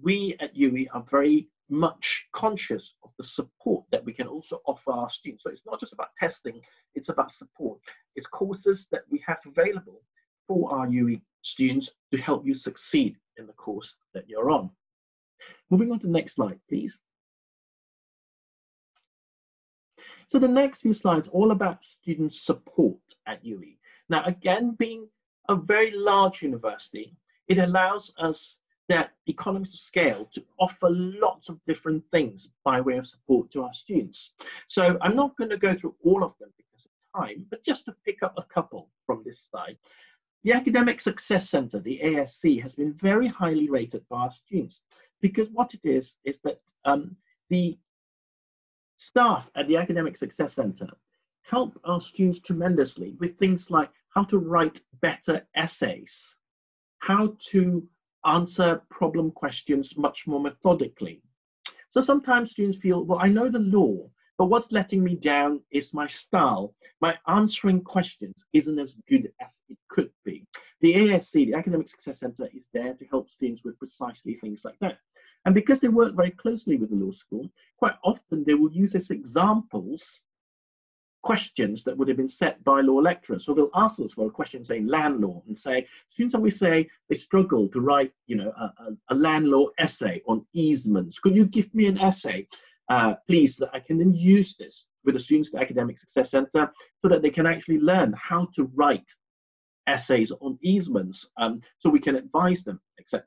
we at UWE are very much conscious of the support that we can also offer our students. So it's not just about testing, it's about support. It's courses that we have available for our UWE students to help you succeed in the course that you're on. Moving on to the next slide, please. So the next few slides all about student support at UWE. Now, again, being a very large university, it allows us that economies of scale to offer lots of different things by way of support to our students. So I'm not going to go through all of them because of time, but just to pick up a couple from this slide. The Academic Success Centre, the ASC, has been very highly rated by our students because what it is that the staff at the Academic Success Centre help our students tremendously with things like how to write better essays, how to answer problem questions much more methodically. So sometimes students feel, well, I know the law, but what's letting me down is my style. My answering questions isn't as good as it could be. The ASC, the Academic Success Centre, is there to help students with precisely things like that. And because they work very closely with the law school, quite often they will use as examples questions that would have been set by law lecturers. So they'll ask us for a question saying land law and say, students always say they struggle to write, a land law essay on easements. Could you give me an essay, please, that I can then use this with the students at the Academic Success Centre so that they can actually learn how to write essays on easements so we can advise them, etc.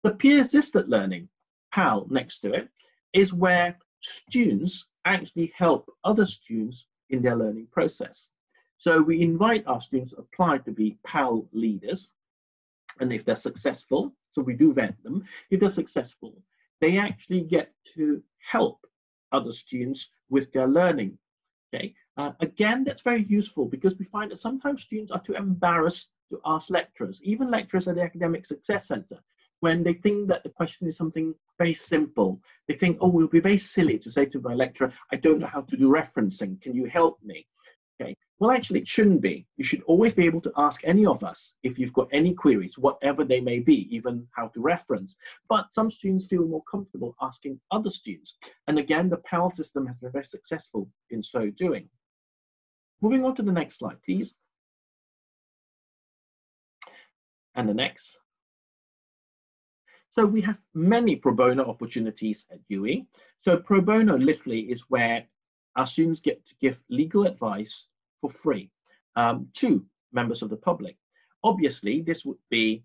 The peer-assisted learning, PAL, next to it, is where students actually help other students in their learning process. So we invite our students to apply to be PAL leaders, and if they're successful, so we do vet them, if they're successful, they actually get to help other students with their learning. Okay. Again, that's very useful because we find that sometimes students are too embarrassed to ask lecturers, even lecturers at the Academic Success Centre, when they think that the question is something very simple. They think, oh, it will be very silly to say to my lecturer, I don't know how to do referencing, can you help me? Okay. Well, actually, it shouldn't be. You should always be able to ask any of us if you've got any queries, whatever they may be, even how to reference. But some students feel more comfortable asking other students. And again, the PAL system has been very successful in so doing. Moving on to the next slide, please. And the next. So we have many pro bono opportunities at UWE. So pro bono literally is where our students get to give legal advice for free to members of the public. Obviously, this would be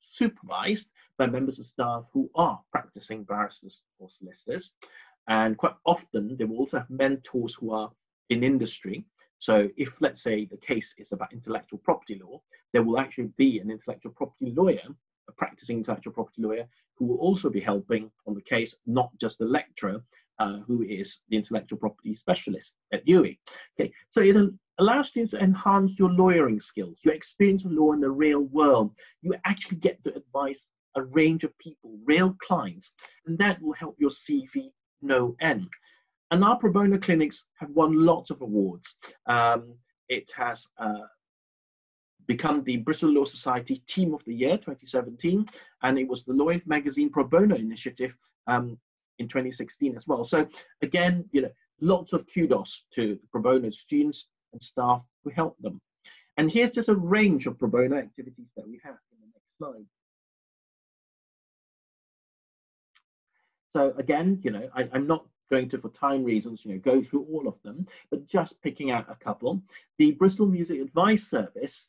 supervised by members of staff who are practicing barristers or solicitors. And quite often, they will also have mentors who are in industry. So if, let's say, the case is about intellectual property law, there will actually be an intellectual property lawyer, a practicing intellectual property lawyer, who will also be helping on the case, not just the lecturer who is the intellectual property specialist at UWE. Okay, so it allows students to enhance your lawyering skills, your experience of law in the real world. You actually get to advise a range of people, real clients, and that will help your CV no end. And our pro bono clinics have won lots of awards. It has become the Bristol Law Society Team of the Year 2017, and it was the Lawyers Magazine Pro Bono Initiative in 2016 as well. So again, you know, lots of kudos to the pro bono students and staff who helped them. And here's just a range of pro bono activities that we have in the next slide. So again, you know, I'm not going to, for time reasons, you know, go through all of them, but just picking out a couple. The Bristol Music Advice Service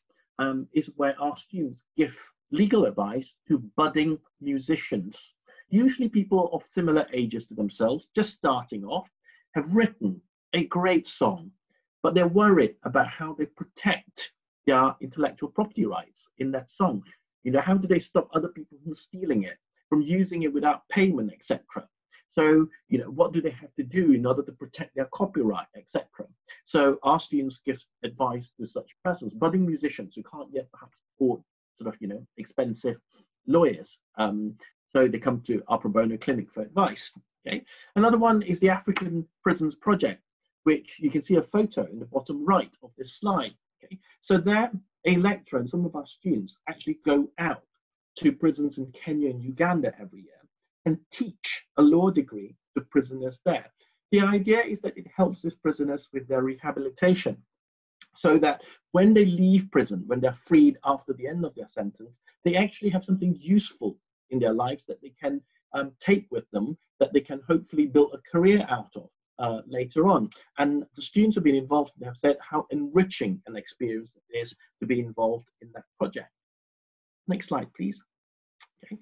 is where our students give legal advice to budding musicians, usually people of similar ages to themselves, just starting off, have written a great song, but they're worried about how they protect their intellectual property rights in that song. You know, how do they stop other people from stealing it, from using it without payment, etc. So, you know, what do they have to do in order to protect their copyright, etc. So our students give advice to such persons, budding musicians who can't yet perhaps afford sort of, you know, expensive lawyers. So they come to our pro bono clinic for advice. Okay. Another one is the African Prisons Project, which you can see a photo in the bottom right of this slide. Okay. So there, a lecturer and some of our students actually go out to prisons in Kenya and Uganda every year and teach a law degree to prisoners there. The idea is that it helps these prisoners with their rehabilitation, so that when they leave prison, when they're freed after the end of their sentence, they actually have something useful in their lives that they can take with them, that they can hopefully build a career out of later on. And the students who have been involved have said how enriching an experience it is to be involved in that project. Next slide, please. Okay.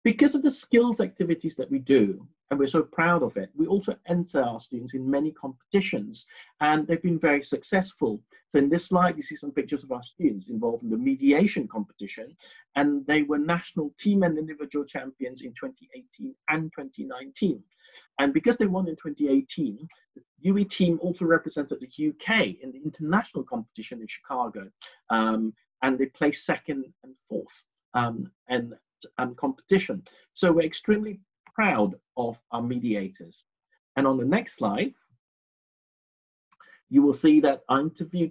Because of the skills activities that we do, and we're so proud of it, we also enter our students in many competitions, and they've been very successful. So in this slide, you see some pictures of our students involved in the mediation competition, and they were national team and individual champions in 2018 and 2019. And because they won in 2018, the UWE team also represented the UK in the international competition in Chicago, and they placed second and fourth and competition. So we're extremely proud of our mediators. And on the next slide, you will see that our interview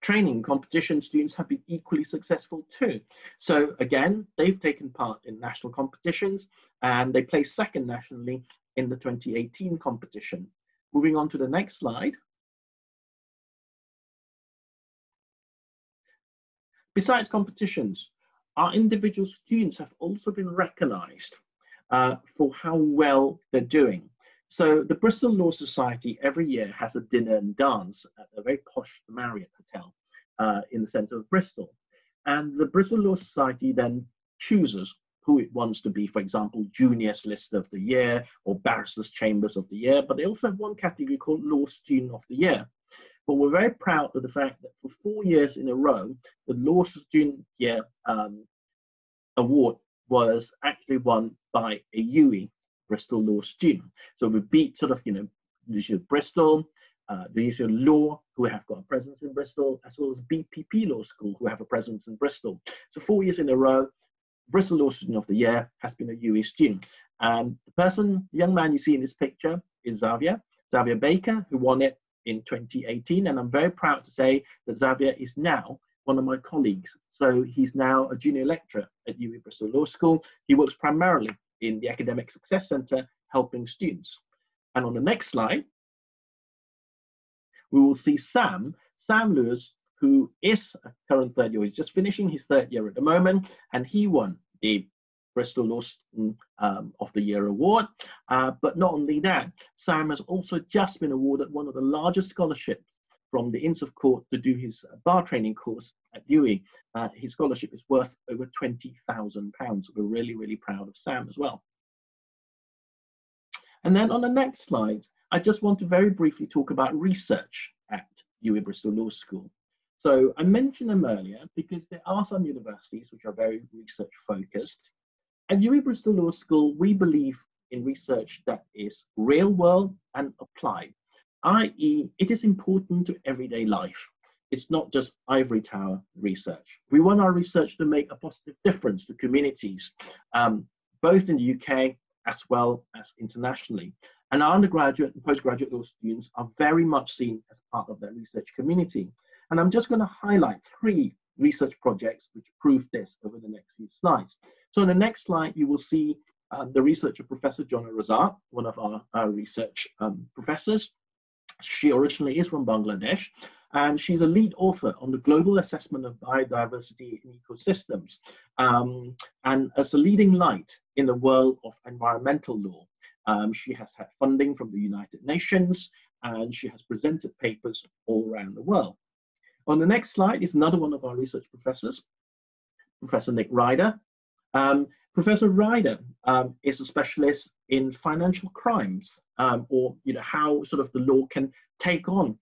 training competition students have been equally successful too. So again, they've taken part in national competitions and they placed second nationally in the 2018 competition. Moving on to the next slide. Besides competitions, our individual students have also been recognized for how well they're doing. So the Bristol Law Society every year has a dinner and dance at a very posh Marriott Hotel in the center of Bristol. And the Bristol Law Society then chooses who it wants to be, for example, Junior Solicitor of the Year or Barristers Chambers of the Year, but they also have one category called Law Student of the Year. But we're very proud of the fact that for 4 years in a row, the Law Student Year award was actually won by a UWE Bristol Law student. So we beat sort of, you know, University of Bristol, the University of Law, who have got a presence in Bristol, as well as BPP Law School, who have a presence in Bristol. So 4 years in a row, Bristol Law Student of the Year has been a UWE student. And the young man you see in this picture is Xavier Baker, who won it in 2018, and I'm very proud to say that Xavier is now one of my colleagues. So he's now a junior lecturer at UWE Bristol Law School. He works primarily in the Academic Success Centre, helping students. And on the next slide, we will see Sam Lewis, who is a current third year. He's just finishing his third year at the moment, and he won the Bristol Law Student of the Year award. But not only that, Sam has also just been awarded one of the largest scholarships from the Inns of Court to do his bar training course at UWE. His scholarship is worth over £20,000. We're really, really proud of Sam as well. And then on the next slide, I just want to very briefly talk about research at UWE Bristol Law School. So I mentioned them earlier because there are some universities which are very research focused. At UWE Bristol Law School, we believe in research that is real world and applied, i.e. it is important to everyday life. It's not just ivory tower research. We want our research to make a positive difference to communities, both in the UK as well as internationally. And our undergraduate and postgraduate law students are very much seen as part of that research community. And I'm just going to highlight 3 research projects which prove this over the next few slides. So on the next slide, you will see the researcher, Professor Jonna Razak, one of our research professors. She originally is from Bangladesh, and she's a lead author on the global assessment of biodiversity in ecosystems, and as a leading light in the world of environmental law. She has had funding from the United Nations, and she has presented papers all around the world. On the next slide is another one of our research professors, Professor Nick Ryder. Professor Ryder is a specialist in financial crimes, or how sort of the law can take on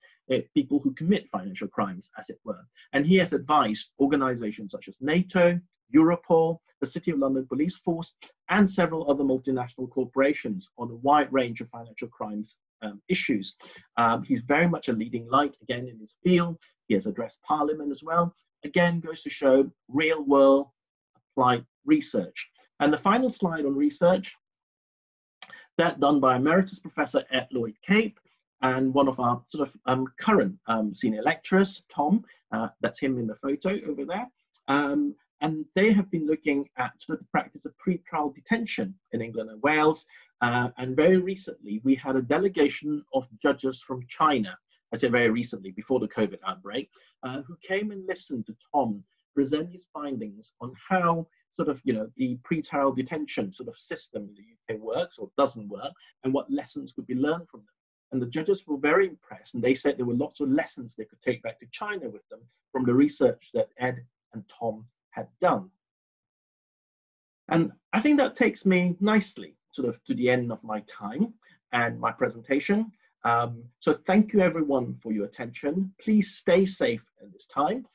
people who commit financial crimes, as it were. And he has advised organizations such as NATO, Europol, the City of London Police Force, and several other multinational corporations on a wide range of financial crimes issues. He's very much a leading light, again, in his field. He has addressed Parliament as well. Again, goes to show real world applied research. And the final slide on research, that done by Emeritus Professor Ed Lloyd Cape and one of our sort of current senior lecturers, Tom, that's him in the photo over there. And they have been looking at sort of the practice of pre-trial detention in England and Wales. And very recently, we had a delegation of judges from China, I say very recently, before the COVID outbreak, who came and listened to Tom present his findings on how sort of, the pre-trial detention sort of system in the UK works or doesn't work, and what lessons could be learned from them. And the judges were very impressed, and they said there were lots of lessons they could take back to China with them from the research that Ed and Tom had done. And I think that takes me nicely sort of to the end of my time and my presentation. So thank you everyone for your attention. Please stay safe at this time.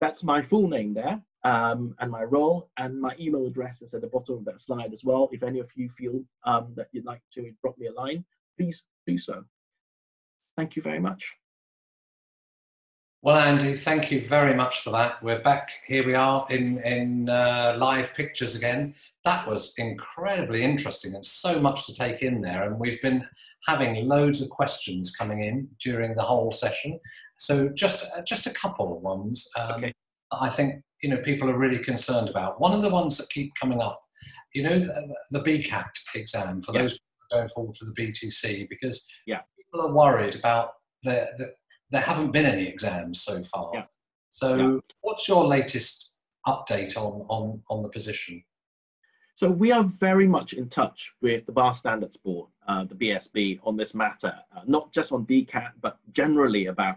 That's my full name there, and my role, and my email address is at the bottom of that slide as well. If any of you feel that you'd like to drop me a line, please do so. Thank you very much. Well, Andy, thank you very much for that. We're back, here we are in live pictures again. That was incredibly interesting and so much to take in there. And we've been having loads of questions coming in during the whole session. So just a couple of ones Okay. I think people are really concerned about. One of the ones that keep coming up, the BCAT exam for those people going forward for the BTC, because people are worried about there haven't been any exams so far. Yeah. So what's your latest update on the position? So we are very much in touch with the Bar Standards Board, the BSB, on this matter, not just on BCAT, but generally about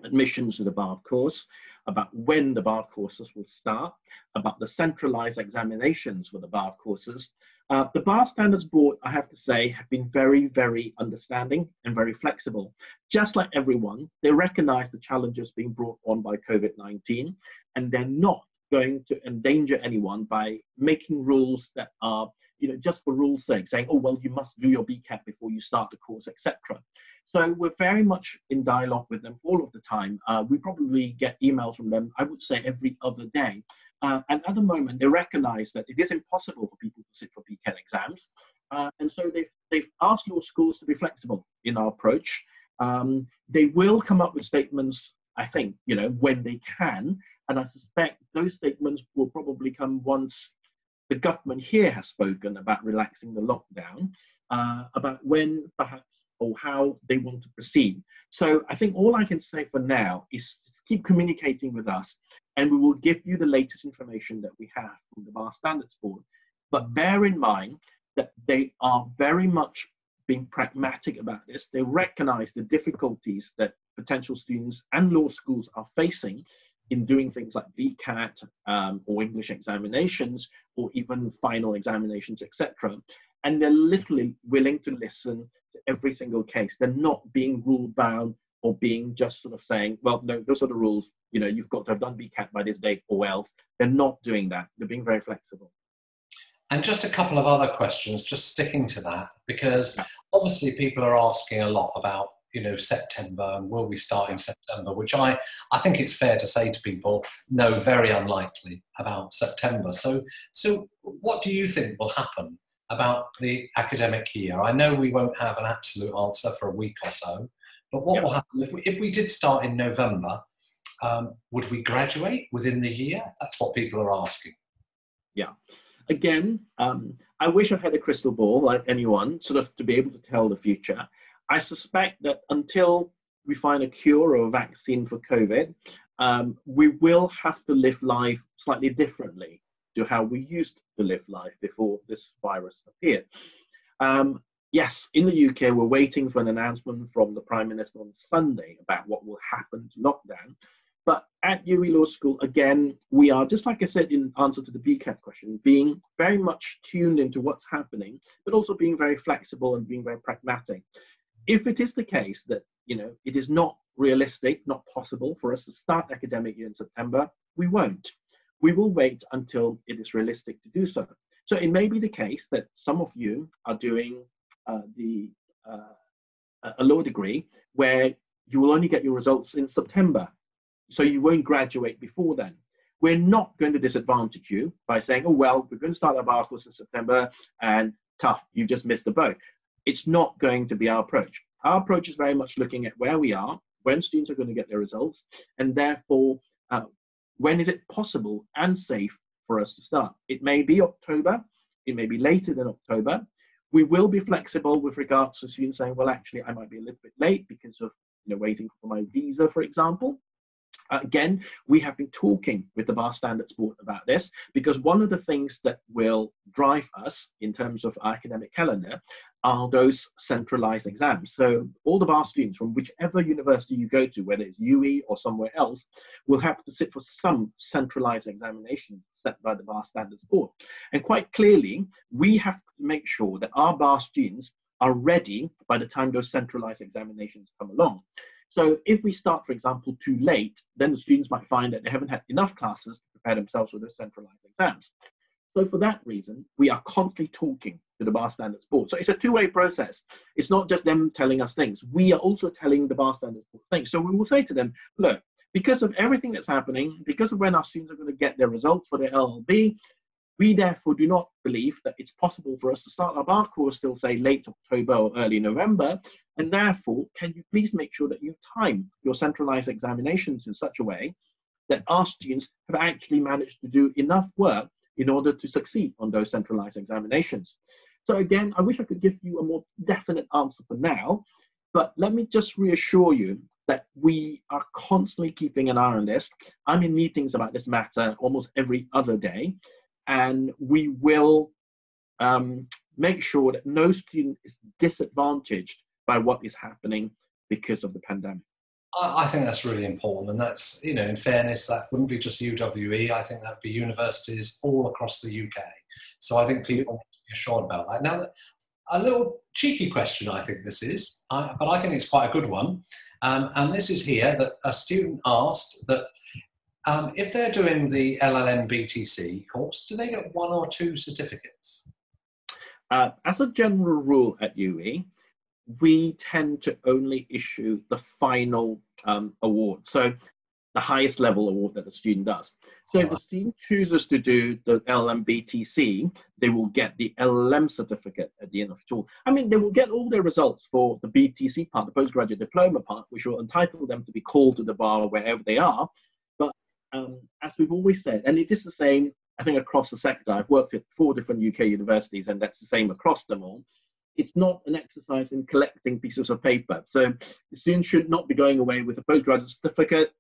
admissions to the bar course, about when the bar courses will start, about the centralized examinations for the bar courses. The Bar Standards Board, I have to say, have been very, very understanding and very flexible. Just like everyone, they recognize the challenges being brought on by COVID-19, and they're not going to endanger anyone by making rules that are, just for rules' sake, saying, oh, well, you must do your BCAT before you start the course, etc. So we're very much in dialogue with them all of the time. We probably get emails from them, I would say, every other day. And at the moment, they recognize that it is impossible for people to sit for BCAT exams. And so they've asked law schools to be flexible in our approach. They will come up with statements, I think, when they can. And I suspect those statements will probably come once the government here has spoken about relaxing the lockdown, about when perhaps or how they want to proceed. So I think all I can say for now is keep communicating with us, and we will give you the latest information that we have from the Bar Standards Board. But bear in mind that they are very much being pragmatic about this. They recognize the difficulties that potential students and law schools are facing in doing things like BCAT or English examinations, or even final examinations, etc. And they're literally willing to listen to every single case. They're not being rule bound or being just sort of saying, well, no, those are the rules. You've got to have done BCAT by this date or else. They're not doing that. They're being very flexible. And just a couple of other questions, just sticking to that, because obviously people are asking a lot about, September, and will we start in September, which I think it's fair to say to people, no, very unlikely about September. So what do you think will happen about the academic year? I know we won't have an absolute answer for a week or so, But what will happen if we did start in November? Would we graduate within the year? That's what people are asking. Yeah. Again, I wish I had a crystal ball like anyone, sort of to be able to tell the future. I suspect that until we find a cure or a vaccine for COVID, we will have to live life slightly differently to how we used to live life before this virus appeared. Yes, in the UK, we're waiting for an announcement from the Prime Minister on Sunday about what will happen to lockdown. But at UWE Law School, again, we are, just like I said in answer to the BCAT question, being very much tuned into what's happening, but also being very flexible and being very pragmatic. If it is the case that, you know, it is not realistic, not possible for us to start the academic year in September, we won't. We will wait until it is realistic to do so. So it may be the case that some of you are doing a law degree where you will only get your results in September. So you won't graduate before then. We're not going to disadvantage you by saying, oh, well, we're going to start our bar course in September and tough, you've just missed the boat. It's not going to be our approach. Our approach is very much looking at where we are, when students are going to get their results, and therefore, when is it possible and safe for us to start? It may be October, it may be later than October. We will be flexible with regards to students saying, well, actually, I might be a little bit late because of, you know, waiting for my visa, for example. Again, we have been talking with the Bar Standards Board about this, because one of the things that will drive us in terms of our academic calendar are those centralized exams. So all the bar students from whichever university you go to, whether it's UWE or somewhere else, will have to sit for some centralized examination set by the Bar Standards Board. And quite clearly, we have to make sure that our bar students are ready by the time those centralized examinations come along. So if we start, for example, too late, then the students might find that they haven't had enough classes to prepare themselves for those centralized exams. So for that reason, we are constantly talking to the Bar Standards Board. So it's a two-way process. It's not just them telling us things. We are also telling the Bar Standards Board things. So we will say to them, look, because of everything that's happening, because of when our students are going to get their results for their LLB, we therefore do not believe that it's possible for us to start our bar course till, say, late October or early November. And therefore, can you please make sure that you time your centralized examinations in such a way that our students have actually managed to do enough work in order to succeed on those centralized examinations? So again, I wish I could give you a more definite answer for now, but let me just reassure you that we are constantly keeping an eye on this. I'm in meetings about this matter almost every other day, and we will make sure that no student is disadvantaged by what is happening because of the pandemic. I think that's really important, and that's, you know, in fairness, that wouldn't be just UWE. I think that'd be universities all across the UK. So I think people need to be assured about that. Now, a little cheeky question, I think this is, but I think it's quite a good one. And this is here that a student asked that if they're doing the LLM BTC course, do they get 1 or 2 certificates? As a general rule at UWE, we tend to only issue the final award, so the highest level award that the student does. So if the student chooses to do the LLM BTC, they will get the LLM certificate at the end of it all. I mean, they will get all their results for the BTC part, the postgraduate diploma part, which will entitle them to be called to the bar wherever they are. But as we've always said, and it is the same, I think, across the sector. I've worked at 4 different UK universities, and that's the same across them all. It's not an exercise in collecting pieces of paper. So the students should not be going away with a postgraduate certificate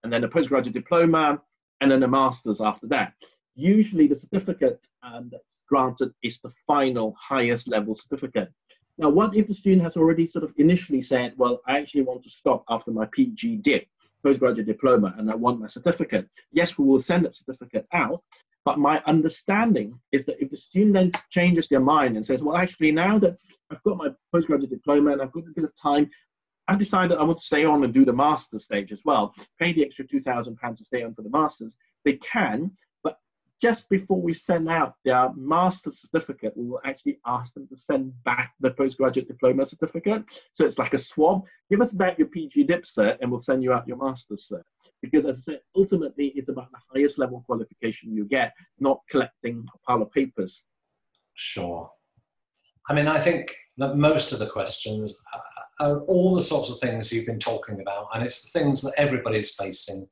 and then a postgraduate diploma and then a master's after that. Usually the certificate that's granted is the final highest level certificate. Now, what if the student has already sort of initially said, well, I actually want to stop after my PG dip, postgraduate diploma, and I want my certificate? Yes, we will send that certificate out. But my understanding is that if the student then changes their mind and says, well, actually, now that I've got my postgraduate diploma and I've got a bit of time, I've decided I want to stay on and do the master's stage as well, pay the extra £2,000 to stay on for the master's, they can. But just before we send out their master's certificate, we will actually ask them to send back the postgraduate diploma certificate. So it's like a swab. Give us back your PG dip cert and we'll send you out your master's cert. Because, as I said, ultimately, it's about the highest level qualification you get, not collecting a pile of papers. Sure. I mean, I think that most of the questions all the sorts of things you've been talking about, and it's the things that everybody's facing.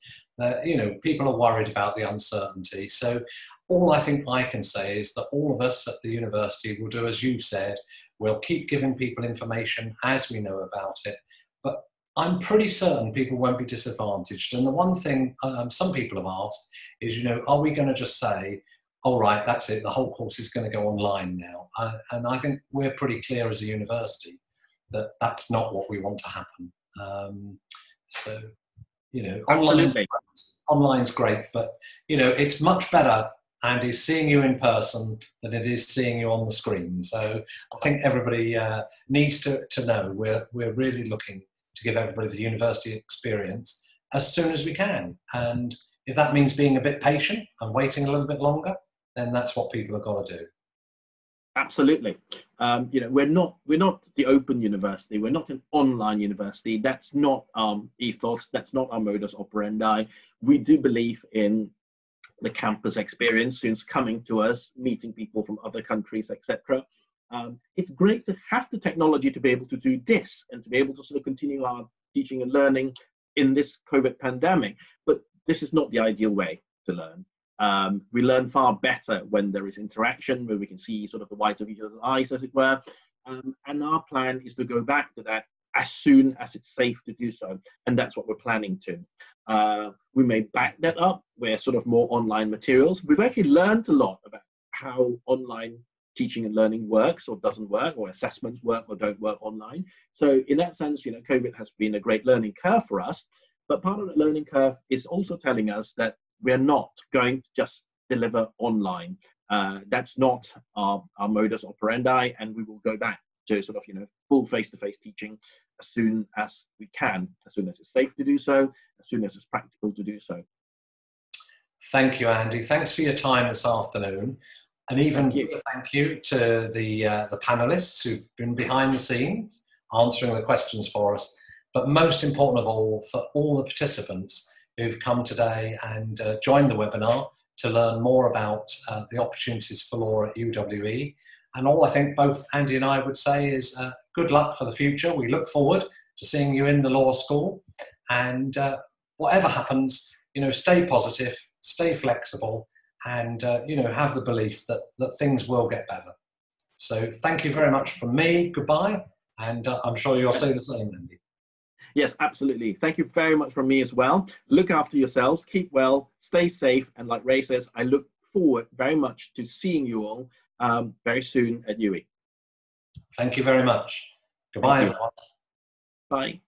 You know, people are worried about the uncertainty. So all I think I can say is that all of us at the university will do as you've said. We'll keep giving people information as we know about it. But I'm pretty certain people won't be disadvantaged. And the one thing some people have asked is, you know, are we going to just say, all right, that's it, the whole course is going to go online now? And I think we're pretty clear as a university that that's not what we want to happen. So, you know, online's great, but, you know, it's much better, Andy, seeing you in person than it is seeing you on the screen. So I think everybody needs to know we're really looking to give everybody the university experience as soon as we can. And if that means being a bit patient and waiting a little bit longer, then that's what people have got to do. Absolutely. You know, we're not the open university. We're not an online university. That's not our ethos. That's not our modus operandi. We do believe in the campus experience, students coming to us, meeting people from other countries, etc. It's great to have the technology to be able to do this and to be able to sort of continue our teaching and learning in this COVID pandemic. But this is not the ideal way to learn. We learn far better when there is interaction, where we can see sort of the whites of each other's eyes, as it were. And our plan is to go back to that as soon as it's safe to do so. And that's what we're planning to. We may back that up with sort of more online materials. We've actually learned a lot about how online teaching and learning works or doesn't work, or assessments work or don't work online. So in that sense, you know, COVID has been a great learning curve for us. But part of the learning curve is also telling us that we're not going to just deliver online. That's not our modus operandi, and we will go back to sort of, you know, full face-to-face teaching as soon as we can, as soon as it's safe to do so, as soon as it's practical to do so. Thank you, Andy. Thanks for your time this afternoon. And even thank you to the panelists who've been behind the scenes answering the questions for us. But most important of all, for all the participants who've come today and joined the webinar to learn more about the opportunities for law at UWE. And all I think both Andy and I would say is good luck for the future. We look forward to seeing you in the law school. And whatever happens, you know, stay positive, stay flexible, and you know, have the belief that things will get better. So thank you very much from me. Goodbye. And I'm sure you'll say the same, Andy. Yes, absolutely. Thank you very much from me as well. Look after yourselves, keep well, stay safe. And like Ray says, I look forward very much to seeing you all very soon at UWE. Thank you very much. Goodbye, everyone. Bye.